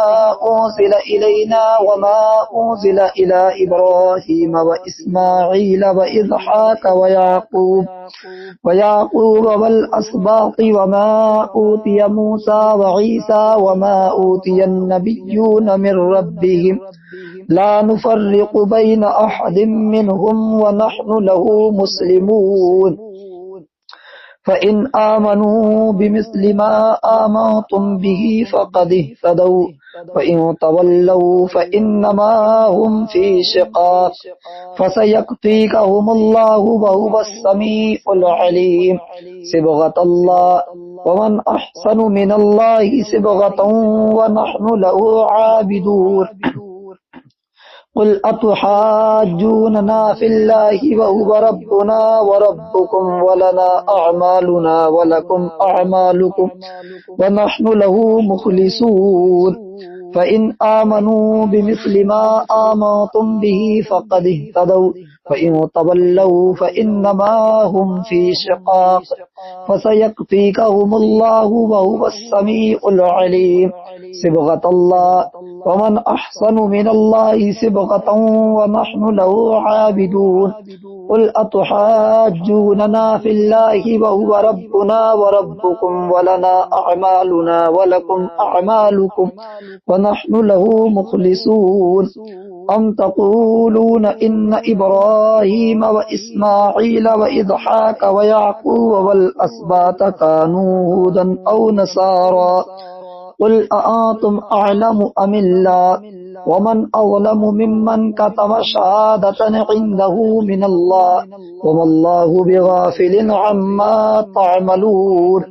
उन्ज़िल इलैना वमा उन्ज़िल इला इब्राहीम व इस्माईल व इसहाक़ व याक़ूब वल अस्बाति वमा ऊतिय मूसा व ईसा वमा ऊतियन नबिय्यून मिन रब्बिहिम ला नुफ़र्रिक़ु बैन अहदिम मिनहुम व नहनु लहू मुस्लिमून फ़इन आमनू बिमिस्लि मा आमनतुम बिही फ़क़द इह्तदौ फ़इन तवल्लौ फ़इन्नमा हुम फ़ी शिक़ाक़ फ़सयक्फ़ीकहुमुल्लाहु व हुवस समीउल अलीम सिबग़तल्लाह वमन अहसनु मिनल्लाहि सिबग़तन व नहनु लहू आबिदून क़ुल अतुहाज्जूनना फ़िल्लाहि व हुव रब्बुना व रब्बुकुम व लना अअमालुना व लकुम अअमालुकुम व नहनु लहू मुख़लिसून फ़इन आमनू बिमिस्लि मा आमनतुम बिही फ़क़द इह्तदौ फ़इन तवल्लौ फ़इन्नमा हुम फ़ी शिक़ाक़ फ़सयक्फ़ीकहुमुल्लाहु व हुवस समीउल अलीम सिबग़तल्लाह वमन अहसनु मिनल्लाहि सिबग़तन व नहनु लहू आबिदून क़ुल अतुहाज्जूनना फ़िल्लाहि व हुव रब्बुना व रब्बुकुम व लना अअमालुना व लकुम अअमालुकुम व नहनु लहू मुख़लिसून अम तक़ूलून इन्न इब्राहीम व इस्माईल व इसहाक़ व याक़ूब वल अस्बात कानू हूदन औ नसारा क़ुल अअंतुम अअलमु अमिल्लाह वमन अज़लमु मिम्मन कतम शहादतन इंदहु मिनल्लाह वमल्लाहु बिग़ाफ़िलिन अम्मा तअमलून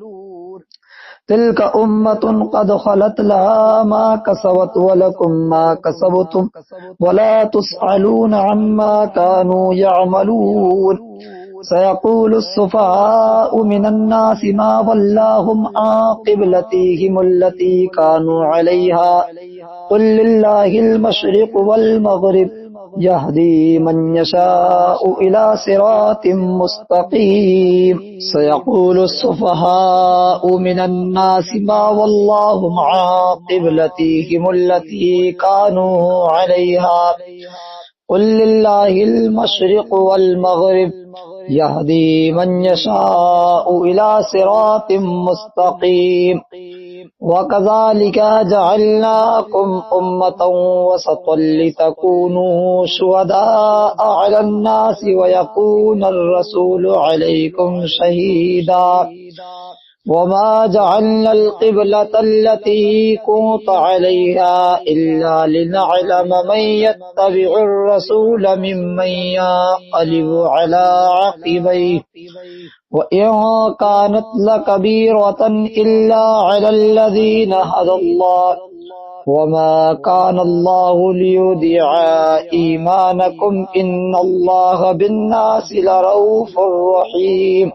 तिल्क उम्मतुन क़द ख़लत लहा मा कसबत व लकुम मा कसबतुम वला तुस्अलून अम्मा कानू यअमलून सयक़ूलु सुफ़हाउ मिनन्नासि मा वल्लाहुम आन क़िबलतिहिम अल्लती कानू अलैहा क़ुल लिल्लाहिल मशरिक़ु वल मग़रिब यहदी मन यशाउ इला सिरातिम मुस्तक़ीम। सयक़ूलु सुफ़हाउ मिनन्नासि मा वल्लाहुम आन क़िबलतिहिम अल्लती कानू अलैहा क़ुल लिल्लाहिल मशरिक़ु वल मग़रिब यहदी मन यशाउ इला सिरातिम मुस्तक़ीम। वकज़ालिका जअलनाकुम उम्मतन वसतन लितकूनू शुहदाअ अलन्नासि वयकूनर रसूलु अलैकुम शहीदा। वमा जअलनल क़िबलतल्लती कुनत अलैहा इल्ला लिनअलम मन यत्तबिउर रसूल मिम्मन यंक़लिबु अला अक़िबैहि व इन कानत लकबीरतन इल्ला अलल्लज़ीना हदल्लाह वमा कानल्लाहु लियुदिअ ईमानकुम इन्नल्लाहा बिन्नासि लरऊफ़ुर रहीम।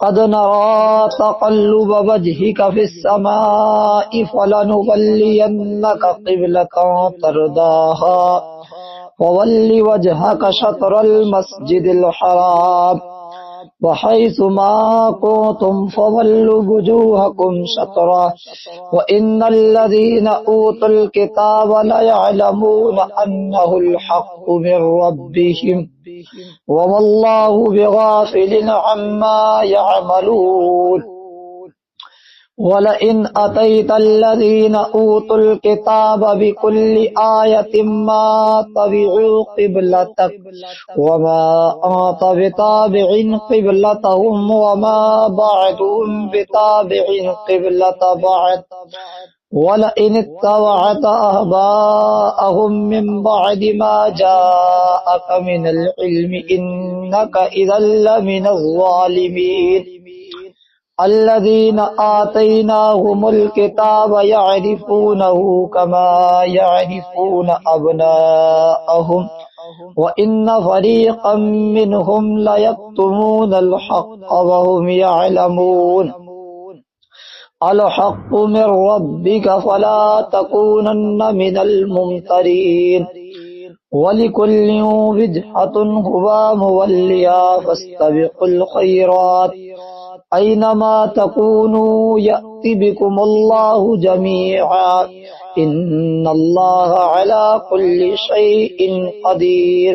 क़द नरा तक़ल्लुब वजहिक फ़िस्समाइ फ़लनुवल्लियन्नक क़िबलतन तरदाहा फ़वल्लि वजहक शत्रल मस्जिदिल हराम वहैसु मा कुन्तुम फ़वल्लु वुजूहकुम शत्रह व इन्नल्लज़ीना ऊतुल किताब लयअलमूना अन्नहुल हक़्क़ु मिर रब्बिहिम वमल्लाहु बिगाफ़िलिन अम्मा यअमलून। वलइन अतैतल्लज़ीना ऊतुल किताब बिकुल्लि आयतिन मा तबिउ क़िबलतक वमा अंत बिताबिइन क़िबलतहुम वमा बअदुहुम बिताबिइन क़िबलत बअद वलइन इत्तबअत अहवाअहुम मिन बअदि मा जाअक मिनल इल्मि इन्नक इज़ल लमिनज़ ज़ालिमीन। अल्लज़ीना आतैनाहुमुल किताब यअरिफूनहु कमा यअरिफून अब्नाअहुम व इन्न फ़रीक़म मिनहुम लयक्तुमूनल हक़्क़ व हुम यअलमून। अल हक़्क़ु मिर रब्बिक फ़ला तकूनन्न मिनल मुमतरीन। वलिकुल्लिन विजहतुन हुवा मुवल्लिया फस्तबिकुल खैरात ऐनमा तकूनू यअति बिकुमुल्लाहु जमीआ इन्नल्लाहा अला कुल्लि शैइन क़दीर।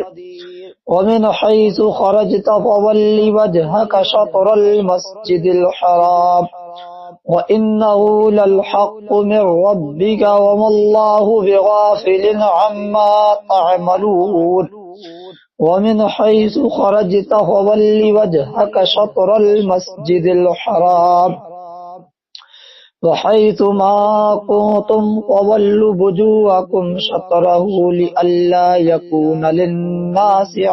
वमिन हैसु खरजत फवल्लि वजहक शत्रल मस्जिदिल हराम व इन्नहु लल हक़्क़ु मिर रब्बिक वमल्लाहु बिगाफ़िलिन अम्मा तअमलून। वमिन हैसु खरजत फवल्लि वजहक शत्रल मस्जिदिल हराम वहैसु मा कुन्तुम फवल्लु वुजूहकुम शत्रहु लिअल्ला यकून लिन्नासि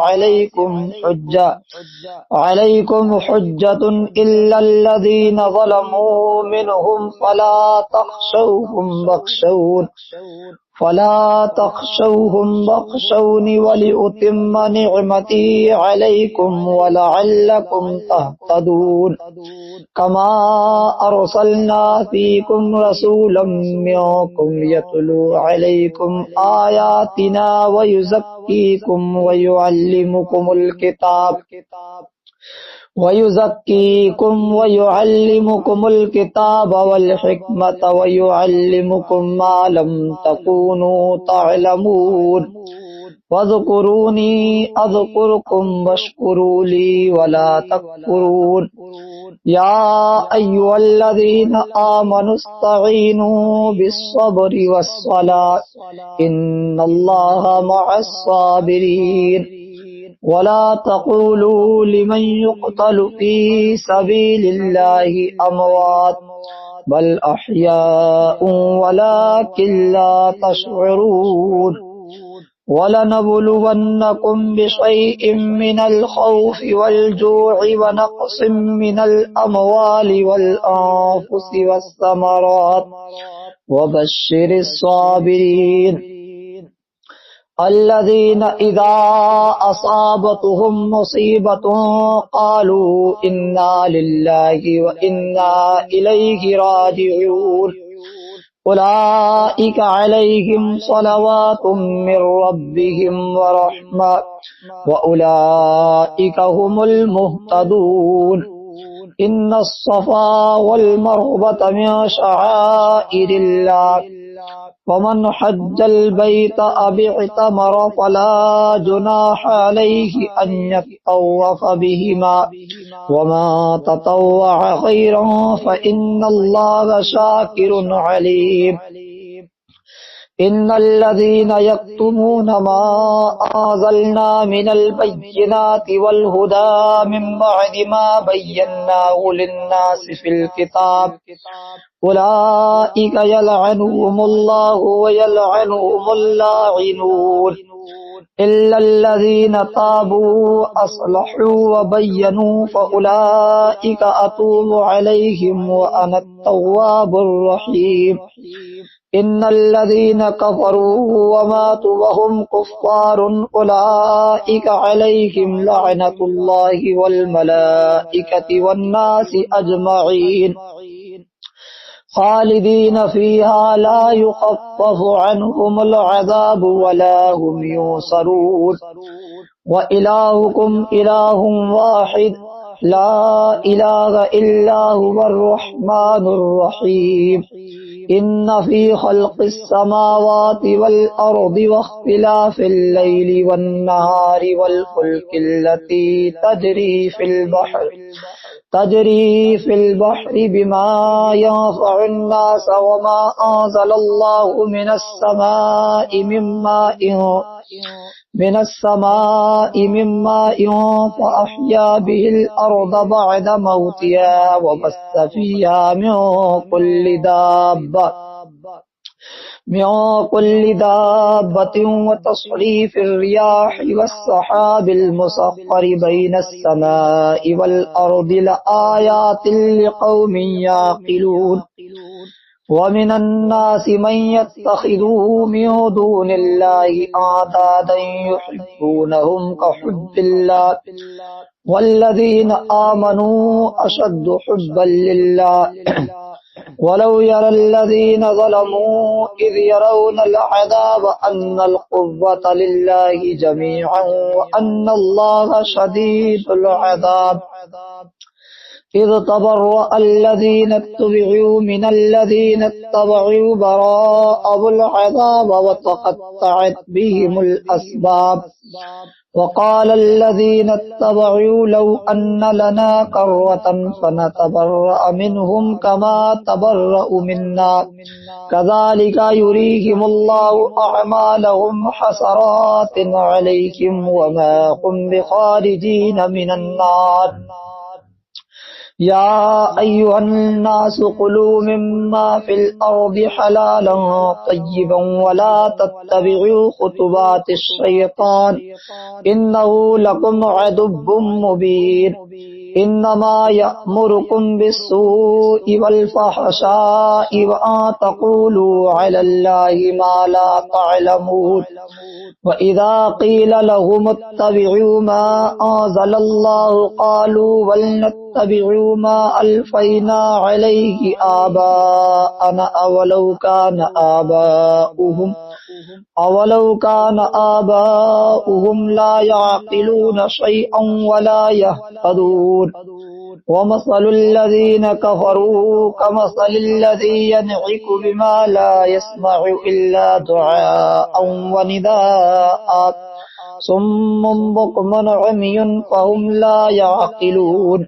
अलैकुम हुज्जतुन इल्लल्लज़ीना ज़लमू मिनहुम फला तख़शौहुम वख़शौनि वलिउतिम्म निअमती अलैकुम वलअल्लकुम तहतदून। कमा अरसलना फ़ीकुम रसूलन मिनकुम यतलू अलैकुम आयातिना वयुज़क्कीकुम वयुअल्लिमुकुमुल किताब वल हिकमत वयुअल्लिमुकुम मा लम तकूनू तअलमून। वज़कुरूनी अज़कुरकुम वश्कुरू ली वला तकफुरून। या अय्युहल्लज़ीना आमनुस्तईनू बिस्सब्रि वस्सलाह इन्नल्लाहा मअस्साबिरीन। वला तक़ूलू लिमन युक़तलु फ़ी सबीलिल्लाहि अमवात बल अह्याउन वलाकिन ला तशऊरून। वलनबलुवन्नकुम बिशैइन मिनल खौफ़ि वल जू'i व नक़्सिम मिनल अमवालि वल अनफुसि वस्समरात व बश्शिरिस साबिरीन। अल्लज़ीना इज़ा असाबतहुम मुसीबतुन क़ालू इन्ना लिल्लाहि व इन्ना इलैहि राजिऊन उलाइका अलैहिम सलवातुम मिर रब्बिहिम व रहमा व उलाइका हुमुल मुहतदून इन्नस-सफ़ा वल मरवत मिन शआइरिल्लाह वमन हज्जल बैत अबि'तमर फला जुनाह अलैहि अन यत्तव्वफ़ बिहिमा वमा ततव्वअ खैरन फ़इन्नल्लाहा शाकिरुन अलीम। इन्नल्लज़ीना यक्तुमूना मा अंज़लना मिनल बय्यिनाति वल हुदा मिन बअदि मा बय्यन्नाहु लिन्नासि फिल किताब उलाइका यलअनुहुमुल्लाहु व यलअनुहुमुल लाइनून इल्लल्लज़ीना ताबू अस्लहू व बय्यनू फ़उलाइका अतूबु अलैहिम व अना अत-तव्वाबुर रहीम। इन्नल्लज़ीना कफ़रू व मातू व हुम कुफ़्फ़ारुन उलाइका अलैहिम लअनतुल्लाहि वल मलाइकति वन नासि अजमईन खालिदीन फ़ीहा ला युख़फ़्फ़फ़ु अन्हुमुल अज़ाबु वला हुम युंसरून व इलाहुकुम इलाहुन वाहिद ला इलाहा इल्ला हुवर रहमानुर रहीम। इन्ना फ़ी ख़ल्क़िस समावाति वल अर्दि वख्तिलाफ़िल लैलि वन नहारि वल फ़ुल्किल्लती तजरी फिल बहरि बिमा यंफ़उन नास वमा अंज़लल्लाहु मिनस समाइ मिन माइन फ़अह्या बिहिल अर्द बअद मौतिहा व बस्स फ़ीहा मिन कुल्लि दाब्बतिन व तस्रीफ़िर रियाहि वस्सहाबिल मुसख़्ख़रि बैनस समाइ वल अर्दि लआयातिन लिक़ौमिन याक़िलून। व मिनन नासि मन यत्तख़िज़ु मिन दूनिल्लाहि अंदादन युहिब्बूनहुम कहुब्बिल्लाह वल्लज़ीना आमनू अशद्दु हुब्बन लिल्लाह वलौ यरल्लज़ीना ज़लमू इज़ यरौनल अज़ाब अन्नल क़ुव्वता लिल्लाहि जमीअन व अन्नल्लाहा शदीदुल अज़ाब। इज़ तबर्रअल लज़ीना इत्तबअू मिनल्लज़ीना इत्तबअू बराअहुल अज़ाब व तक़त्तअत बिहिमुल अस्बाब। वक़ालल लज़ीना इत्तबअू लौ अन्न लना कर्रतन फनतबर्रअ मिनहुम कमा तबर्रअू मिन्ना कज़ालिका युरीहिमुल्लाहु अअमालहुम हसरातिन अलैहिम व मा हुम बिखारिजीन मिनन नार। या अय्युहन्नासु कुलू मिम्मा फिल अर्दि हलालन तय्यिबन वला तत्तबिउ खुतुवातिश शैतान इन्नहु लकुम अदुव्वुम मुबीन। इन्नमा यअमुरुकुम बिस्सूइ वल फ़हशाइ व अन तक़ूलू अलल्लाहि मा ला तअलमून। व इज़ा क़ील लहुम इत्तबिउ मा अंज़लल्लाहु क़ालू बल नत्तबिउ मा अल्फ़ैना अलैहि आबाअना अवलौ कान आबाउहुम ला यअक़िलून शैअन वला यहतदून। वमसलुल लज़ीना कफ़रू कमसलिल लज़ी यनइकु बिमा ला यस्मउ इल्ला दुआअन व निदाअ सुम्मुन बुक्मुन उम्युन फ़हुम ला यअक़िलून।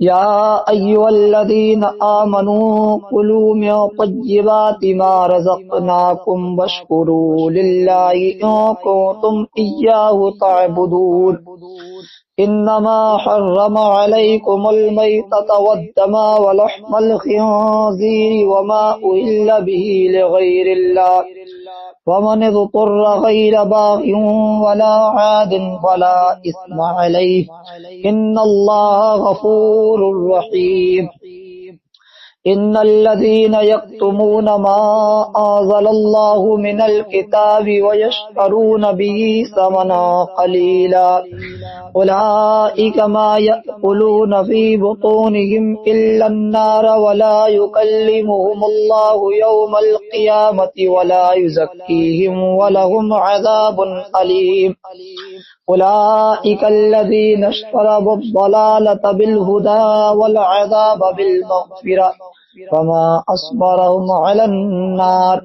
या अय्युहल्लज़ीना आमनू कुलू मिन तय्यिबाति मा रज़क़नाकुम वश्कुरू लिल्लाहि इन कुंतुम इय्याहु तअबुदून। इन्नमा हर्रम अलैकुमुल मैतत वद्दमा व लहमल खिंज़ीरि व मा उहिल्ल बिहि लिगैरिल्लाह वमन इज़्तुर्रा गैर बाग़िन वला आदिन फला इस्म अलैहि इन्नल्लाहा गफूरुर रहीम। इन्नल्लज़ीना यक्तुमूना मा अंज़लल्लाहु मिनल किताबि व यश्तरूना बिही समना क़लीला उलाइका मा यअकुलूना फ़ी बुतूनिहिम इल्लन्नार व ला युकल्लिमुहुमुल्लाहु यौमल क़ियामति व ला युज़क्कीहिम व लहुम अज़ाबुन अलीम। उलाइकल्लज़ीना इश्तरवुद्दलालता बिलहुदा वल अज़ाब बिलमग़फ़िरह फमा अस्बरहुम अलन्नार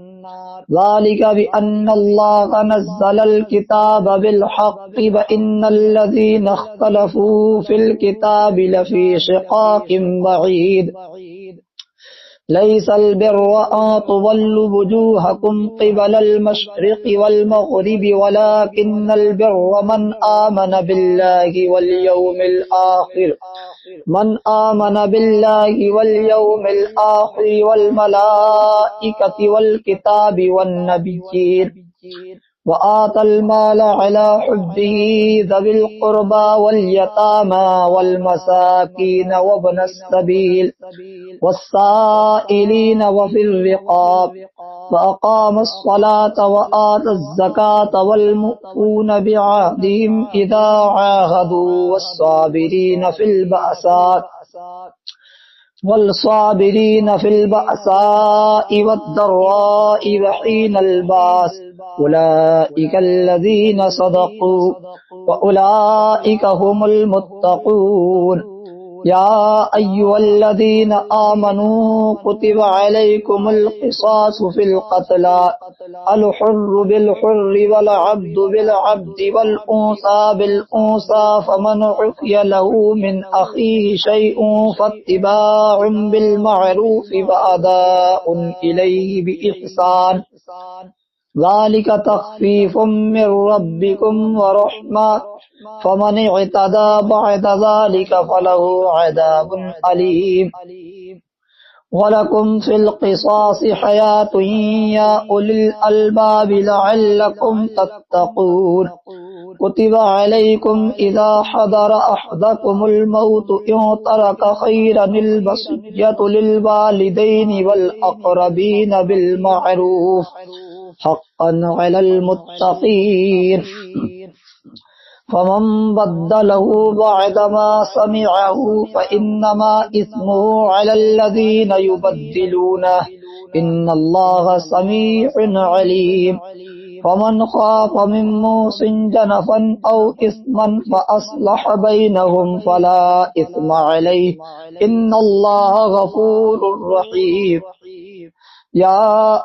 ज़ालिका बिअन्नल्लाहा नज़्ज़लल किताब बिलहक़्क़ि व इन्नल्लज़ीना इख्तलफ़ू फ़िल किताबि लफ़ी शिक़ाक़िन बഈद। लैसल बिर्र अन तुवल्लु वुजूहकुम क़िबलल मशरिक़ि वल मग़रिबि वलाकिन्नल बिर्र मन आमन बिल्लाहि वल यौमिल आख़िर वल मलाइकति वल किताबि वन नबिय्यीन व आतल माल अला हुब्बिही ज़विल क़ुर्बा वल यतामा वल मसाकीन व इब्नस सबील वस्साइलीन व फिर रिक़ाब व अक़ामस सलाता व आतज़ ज़काता वल मुफ़ूना बिअहदिहिम इज़ा आहदू वस्साबिरीन फिल बअसाइ वद्दर्राइ व हीनल बास उलाइकल्लज़ीना सदक़ू व उलाइका हुमुल मुत्तक़ून। या अय्युहल्लज़ीना आमनू कुतिबा अलैकुमुल क़िसासु फ़िल क़त्ला अल हुर्रु बिल हुर्रि वल अब्दु बिल अब्दि वल उन्सा बिल उन्सा फमन उफ़िया लहू मिन अख़ीहि शैउन फ़त्तिबाउन बिल मअरूफ़ि व अदाउन इलैहि बिइहसान ज़ालिका तख़फ़ीफ़ुम मिर रब्बिकुम व रहमह फमन इअतदा बअद ज़ालिका फलहु अज़ाबुन अलीम। वलकुम फ़िल क़िसासि हयातुन या उलिल अलबाबि लअल्लकुम तत्तक़ून। कुतिबा अलैकुम इज़ा हदरा अहदकुमुल मौतु इन तरक खैरनिल वसिय्यतु लिल वालिदैनि वल अक़रबीन बिल मअरूफ़ हक़्क़न अलल मुत्तक़ीन। फमन बद्दलहु बअदमा समिअहु फइन्नमा इस्मुहु अलल्लज़ीना युबद्दिलूनह इन्नल्लाहा समीउन अलीम। फमन ख़ाफ़ मिन मूसिन जनफन औ इस्मन फ़अस्लह बैनहुम फला इस्म अलैहि इन्नल्लाहा गफ़ूरुर रहीम। या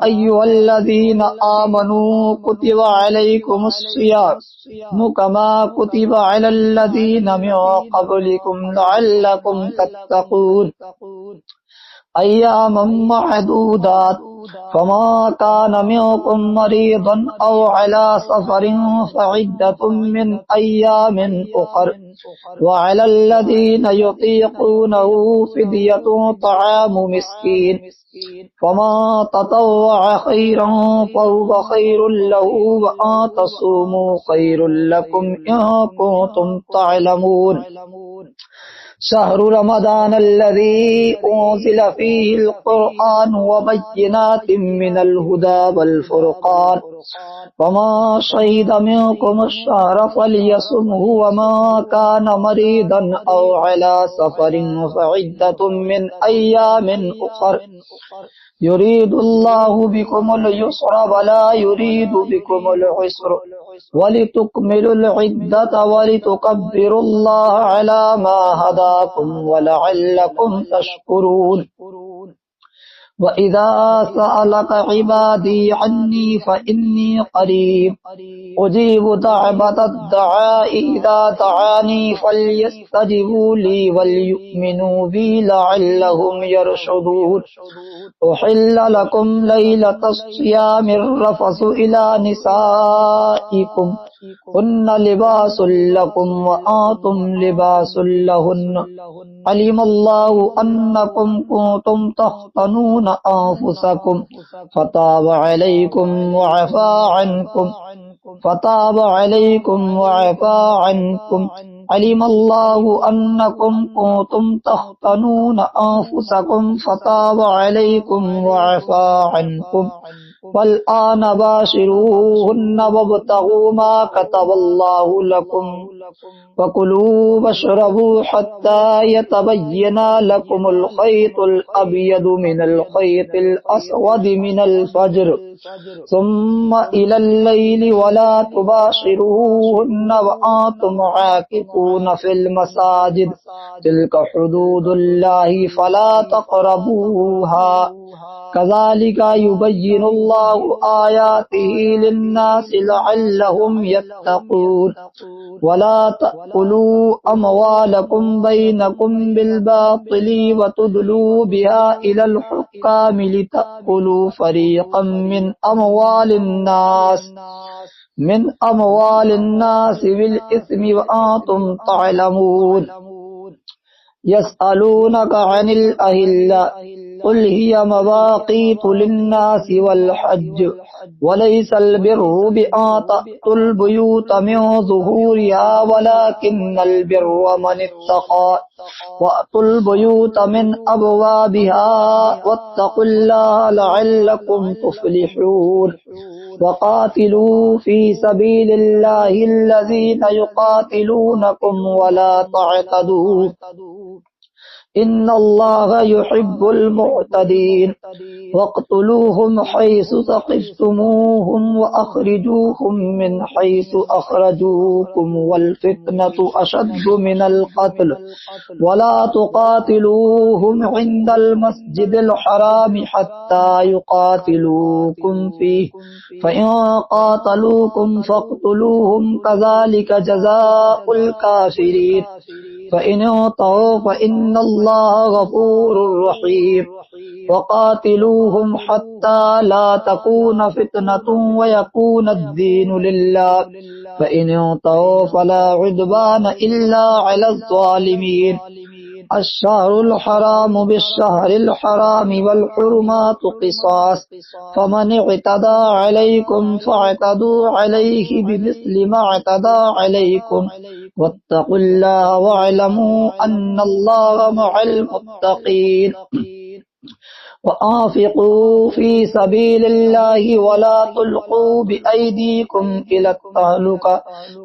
अय्युहल्लज़ीना आमनू कुतिबा अलैकुमुस सियामु कमा कुतिबा अलल्लज़ीना मिन क़ब्लिकुम लअल्लकुम तत्तक़ून। अय्यामम मअदूदात फमा कान मिनकुम मरीदन औ अला सफरिन फ़इद्दतुम मिन अय्यामिन उख़र व अलल्लज़ीना युतीक़ूनहु फ़िद्यतुन तआमु मिस्कीन फमा ततव्वअ खैरन फहुव खैरुल लहू व अन तसूमू खैरुल लकुम इन कुंतुम तअलमून। शहरु रमज़ान अल्लज़ी उन्ज़िल फ़ीहिल क़ुरआन व बय्यिनातिम मिनल हुदा वल फ़ुरक़ान फमन शहिद मिनकुमुश शहर फ़लयसुमहु व मन कान मरीदन औ अला सफ़रिन फ़इद्दतुम मिन अय्यामिन उख़र युरीदुल्लाहु बिकुमुल युस्र व ला युरीदु बिकुमुल उस्र वलितुकमिलुल इद्दत वलितुकब्बिरुल्लाह अला मा हदाकुम व लअल्लकुम तशकुरून। व इज़ा सअलक इबादी अन्नी फ़इन्नी क़रीब उजीबु दअवतद दाई इज़ा दआनी फ़ल्यस्तजिबू ली वलयुमिनू बी लअल्लहुम यरशुदून। उहिल्ल लकुम लैलतस सियामिर रफ़सु इला निसाइकुम हुन्ना लिबासुल लकुम व आंतुम लिबासुल लहुन्न अलिमल्लाहु अन्नकुम कुंतुम तख्तनून अंफुसकुम फताब अलैकुम व अफा अन्कुम अलिमल्लाहु अन्नकुम कुंतुम तख्तनून अंफुसकुम फताब अलैकुम वअफा अन्कुम वल्आन बाशिरूहुन्ना वब्तगू मा कतबल्लाहु लकुम वकुलू वशरबू हत्ता यतबय्यना लकुमुल खैतुल अबयदु मिनल खैतिल अस्वदि मिनल फज्र सुम्मा इलल लैलि वला तुबाशिरूहुन्ना वअंतुम आकिफून फिल मसाजिद तिल्का हुदूदुल्लाहि फला तक़रबूहा कज़ालिका युबय्यिनुल्लाहु आयातिही लिन्नासि लअल्लहुम यत्तक़ून वला तअकुलू अमवालकुम बैनकुम बिलबातिली वतुदलू बिहा इलल हुक्कामि लितअकुलू फरीक़म मिन अमवालिन्नास बिल इस्मि व अंतुम तअलमून यसअलूनका अनिल अहिल्ला कुल हिया मवाक़ीतु लिन्नासि वल हज्ज वलैसल बिर्रु बिअन तअतुल बुयूत मिन ज़ुहूरिहा वलाकिन्नल बिर्र मन इत्तक़ा वअतुल बुयूत मिन अबवाबिहा वत्तक़ुल्लाह लअल्लकुम तुफ्लिहून वक़ातिलू फी सबीलिल्लाहि अल्लज़ीना युक़ातिलूनकुम वला तअतदू इन्नल्लाह युहिब्बुल मुअतदीन वक़्तुलूहुम हैसु सक़िफ़्तुमूहुम व अख़रिजूहुम मिन हैसु अख़रजूकुम वल फ़ित्नतु अशद्दु मिनल क़त्ल वला तुक़ातिलूहुम इंदल मस्जिदिल हरामि हत्ता युक़ातिलूकुम फ़ीहि फ़इन क़ातलूकुम फ़क़्तुलूहुम कज़ालिका जज़ाउल काफ़िरीन फ़इन इंतहू फ़इन्नल्लाह गफ़ूरुर रहीम वक़ातिलूहुम हत्ता ला तकून फ़ितनतुन व यकूनद्दीनु लिल्लाह फ़इन इंतहू फ़ला उद्वान इल्ला अलज़ ज़ालिमीन अश्शहरुल हरामु बिश्शहरिल हरामि वल हुरुमातु क़िसास फमन इअतदा अलैकुम फ़अतदू अलैहि बिमिस्लि मा अतदा अलैकुम वत्तक़ुल्लाह वअलमू अन्नल्लाह मअल मुत्तक़ीन वअन्फ़िक़ू फ़ी सबीलिल्लाहि वला तुल्क़ू बिअयदीकुम इलत-तहलुका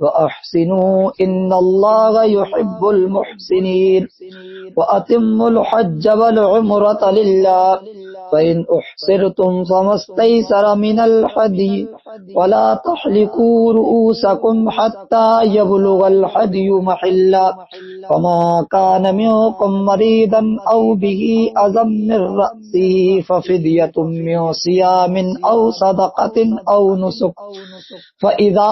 वअहसिनू इन्नल्लाह युहिब्बुल मुहसिनीन वअतिम्मुल हज्ज वल उम्रता लिल्लाह फ़इन उहसिरतुम फ़मस्तैसर मिनल हदी वला तहलिकू रुऊसकुम हत्ता यबलुगल हदयु महिल्ला फमा कान मिनकुम मरीदन औ बिही अज़म मिन रअसिही फफ़िदियतुम मिन सियामिन औ सदक़तिन औ नुसुक फ़इज़ा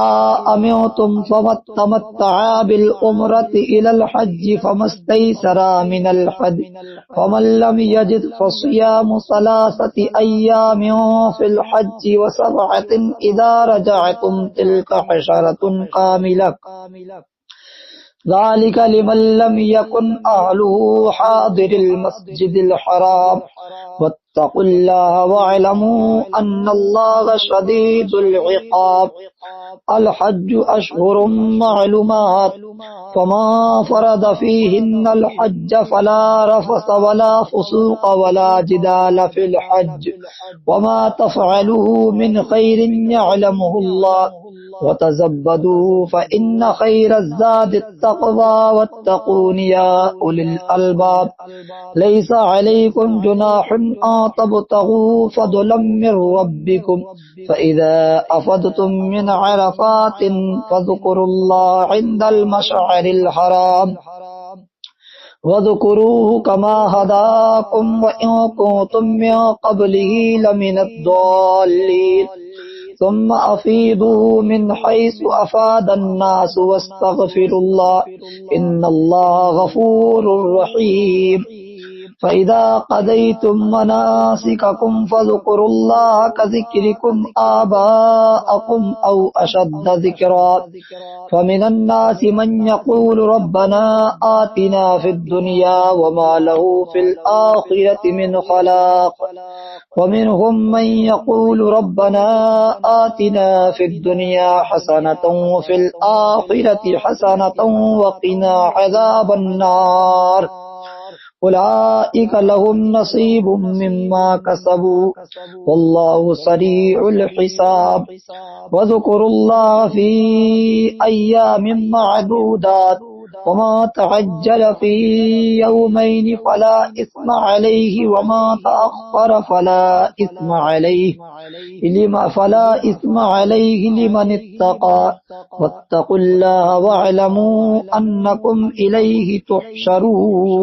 अमिनतुम फ़मत्तमत्तअ बिल उम्रति इलल हज्जि फ़मस्तैसरा मिनल हदी फ़मन लम यजिद फ़सियामु सलासति अय्यामिन फ़िल हज्जि व सबअतिन इज़ा रजअतुम तिल्का अशरतुन कामिलह ज़ालिका लिमन लम यकुन अहलुहु हादिरिल मस्जिदिल हराम वत्तक़ुल्लाह वअलमू अन्नल्लाह शदीदुल इक़ाब अल हज्जु अश्हुरुम मअलूमात फमा फरद फ़ीहिन्नल हज्ज फला रफ़स वला फ़ुसूक़ वला जिदाल फ़िल हज्ज वमा तफ़अलू मिन खैरिन यअलमुहुल्लाह वतज़ब्बदू फ़इन्न खैरज़ ज़ादित तक़वा वत्तक़ून या उलिल अलबाब लैसा अलैकुम जुनाहुन अन तब्तगू फ़ज़लन मिन रब्बिकुम फ़इज़ा अफ़दतुम मिन अरफ़ातिन फ़ज़्कुरुल्लाह इंदल मशअरिल हराम वज़्कुरूहु कमा हदाकुम व इन कुंतुम मिन क़ब्लिही लमिनद्दाल्लीन सुम्मा अफ़ीदू मिन हैसु अफ़ादन्नास वस्तग़फिरुल्लाह इन्नल्लाह गफ़ूरुर रहीम फ़इज़ा क़ज़य्तुम मनासिककुम फ़ज़्कुरुल्लाह कज़िक्रिकुम आबाअकुम औ अशद्द ज़िक्रा फ़मिनन्नासि मन यक़ूलु रब्बना आतिना फ़िद्दुनिया वमा लहु फ़िल आख़िरति मिन ख़लाक़ वमिनहुम मन यक़ूलु रब्बना आतिना फिद दुनिया हसनतन व फिल आखिरति हसनतन व क़िना अज़ाबन नार उलाइका लहुम नसीबुम मिम्मा कसबू वल्लाहु सरीउल हिसाब वज़कुरुल्लाह फी अय्यामिन मअदूदात वमा तअज्जल फी यौमैन फला इस्म अलैहि वमा तअख्खर फला इस्म अलैहि लिमन इत्तक़ा वत्तक़ुल्लाह वअलमू अन्नकुम इलैहि तुहशरून।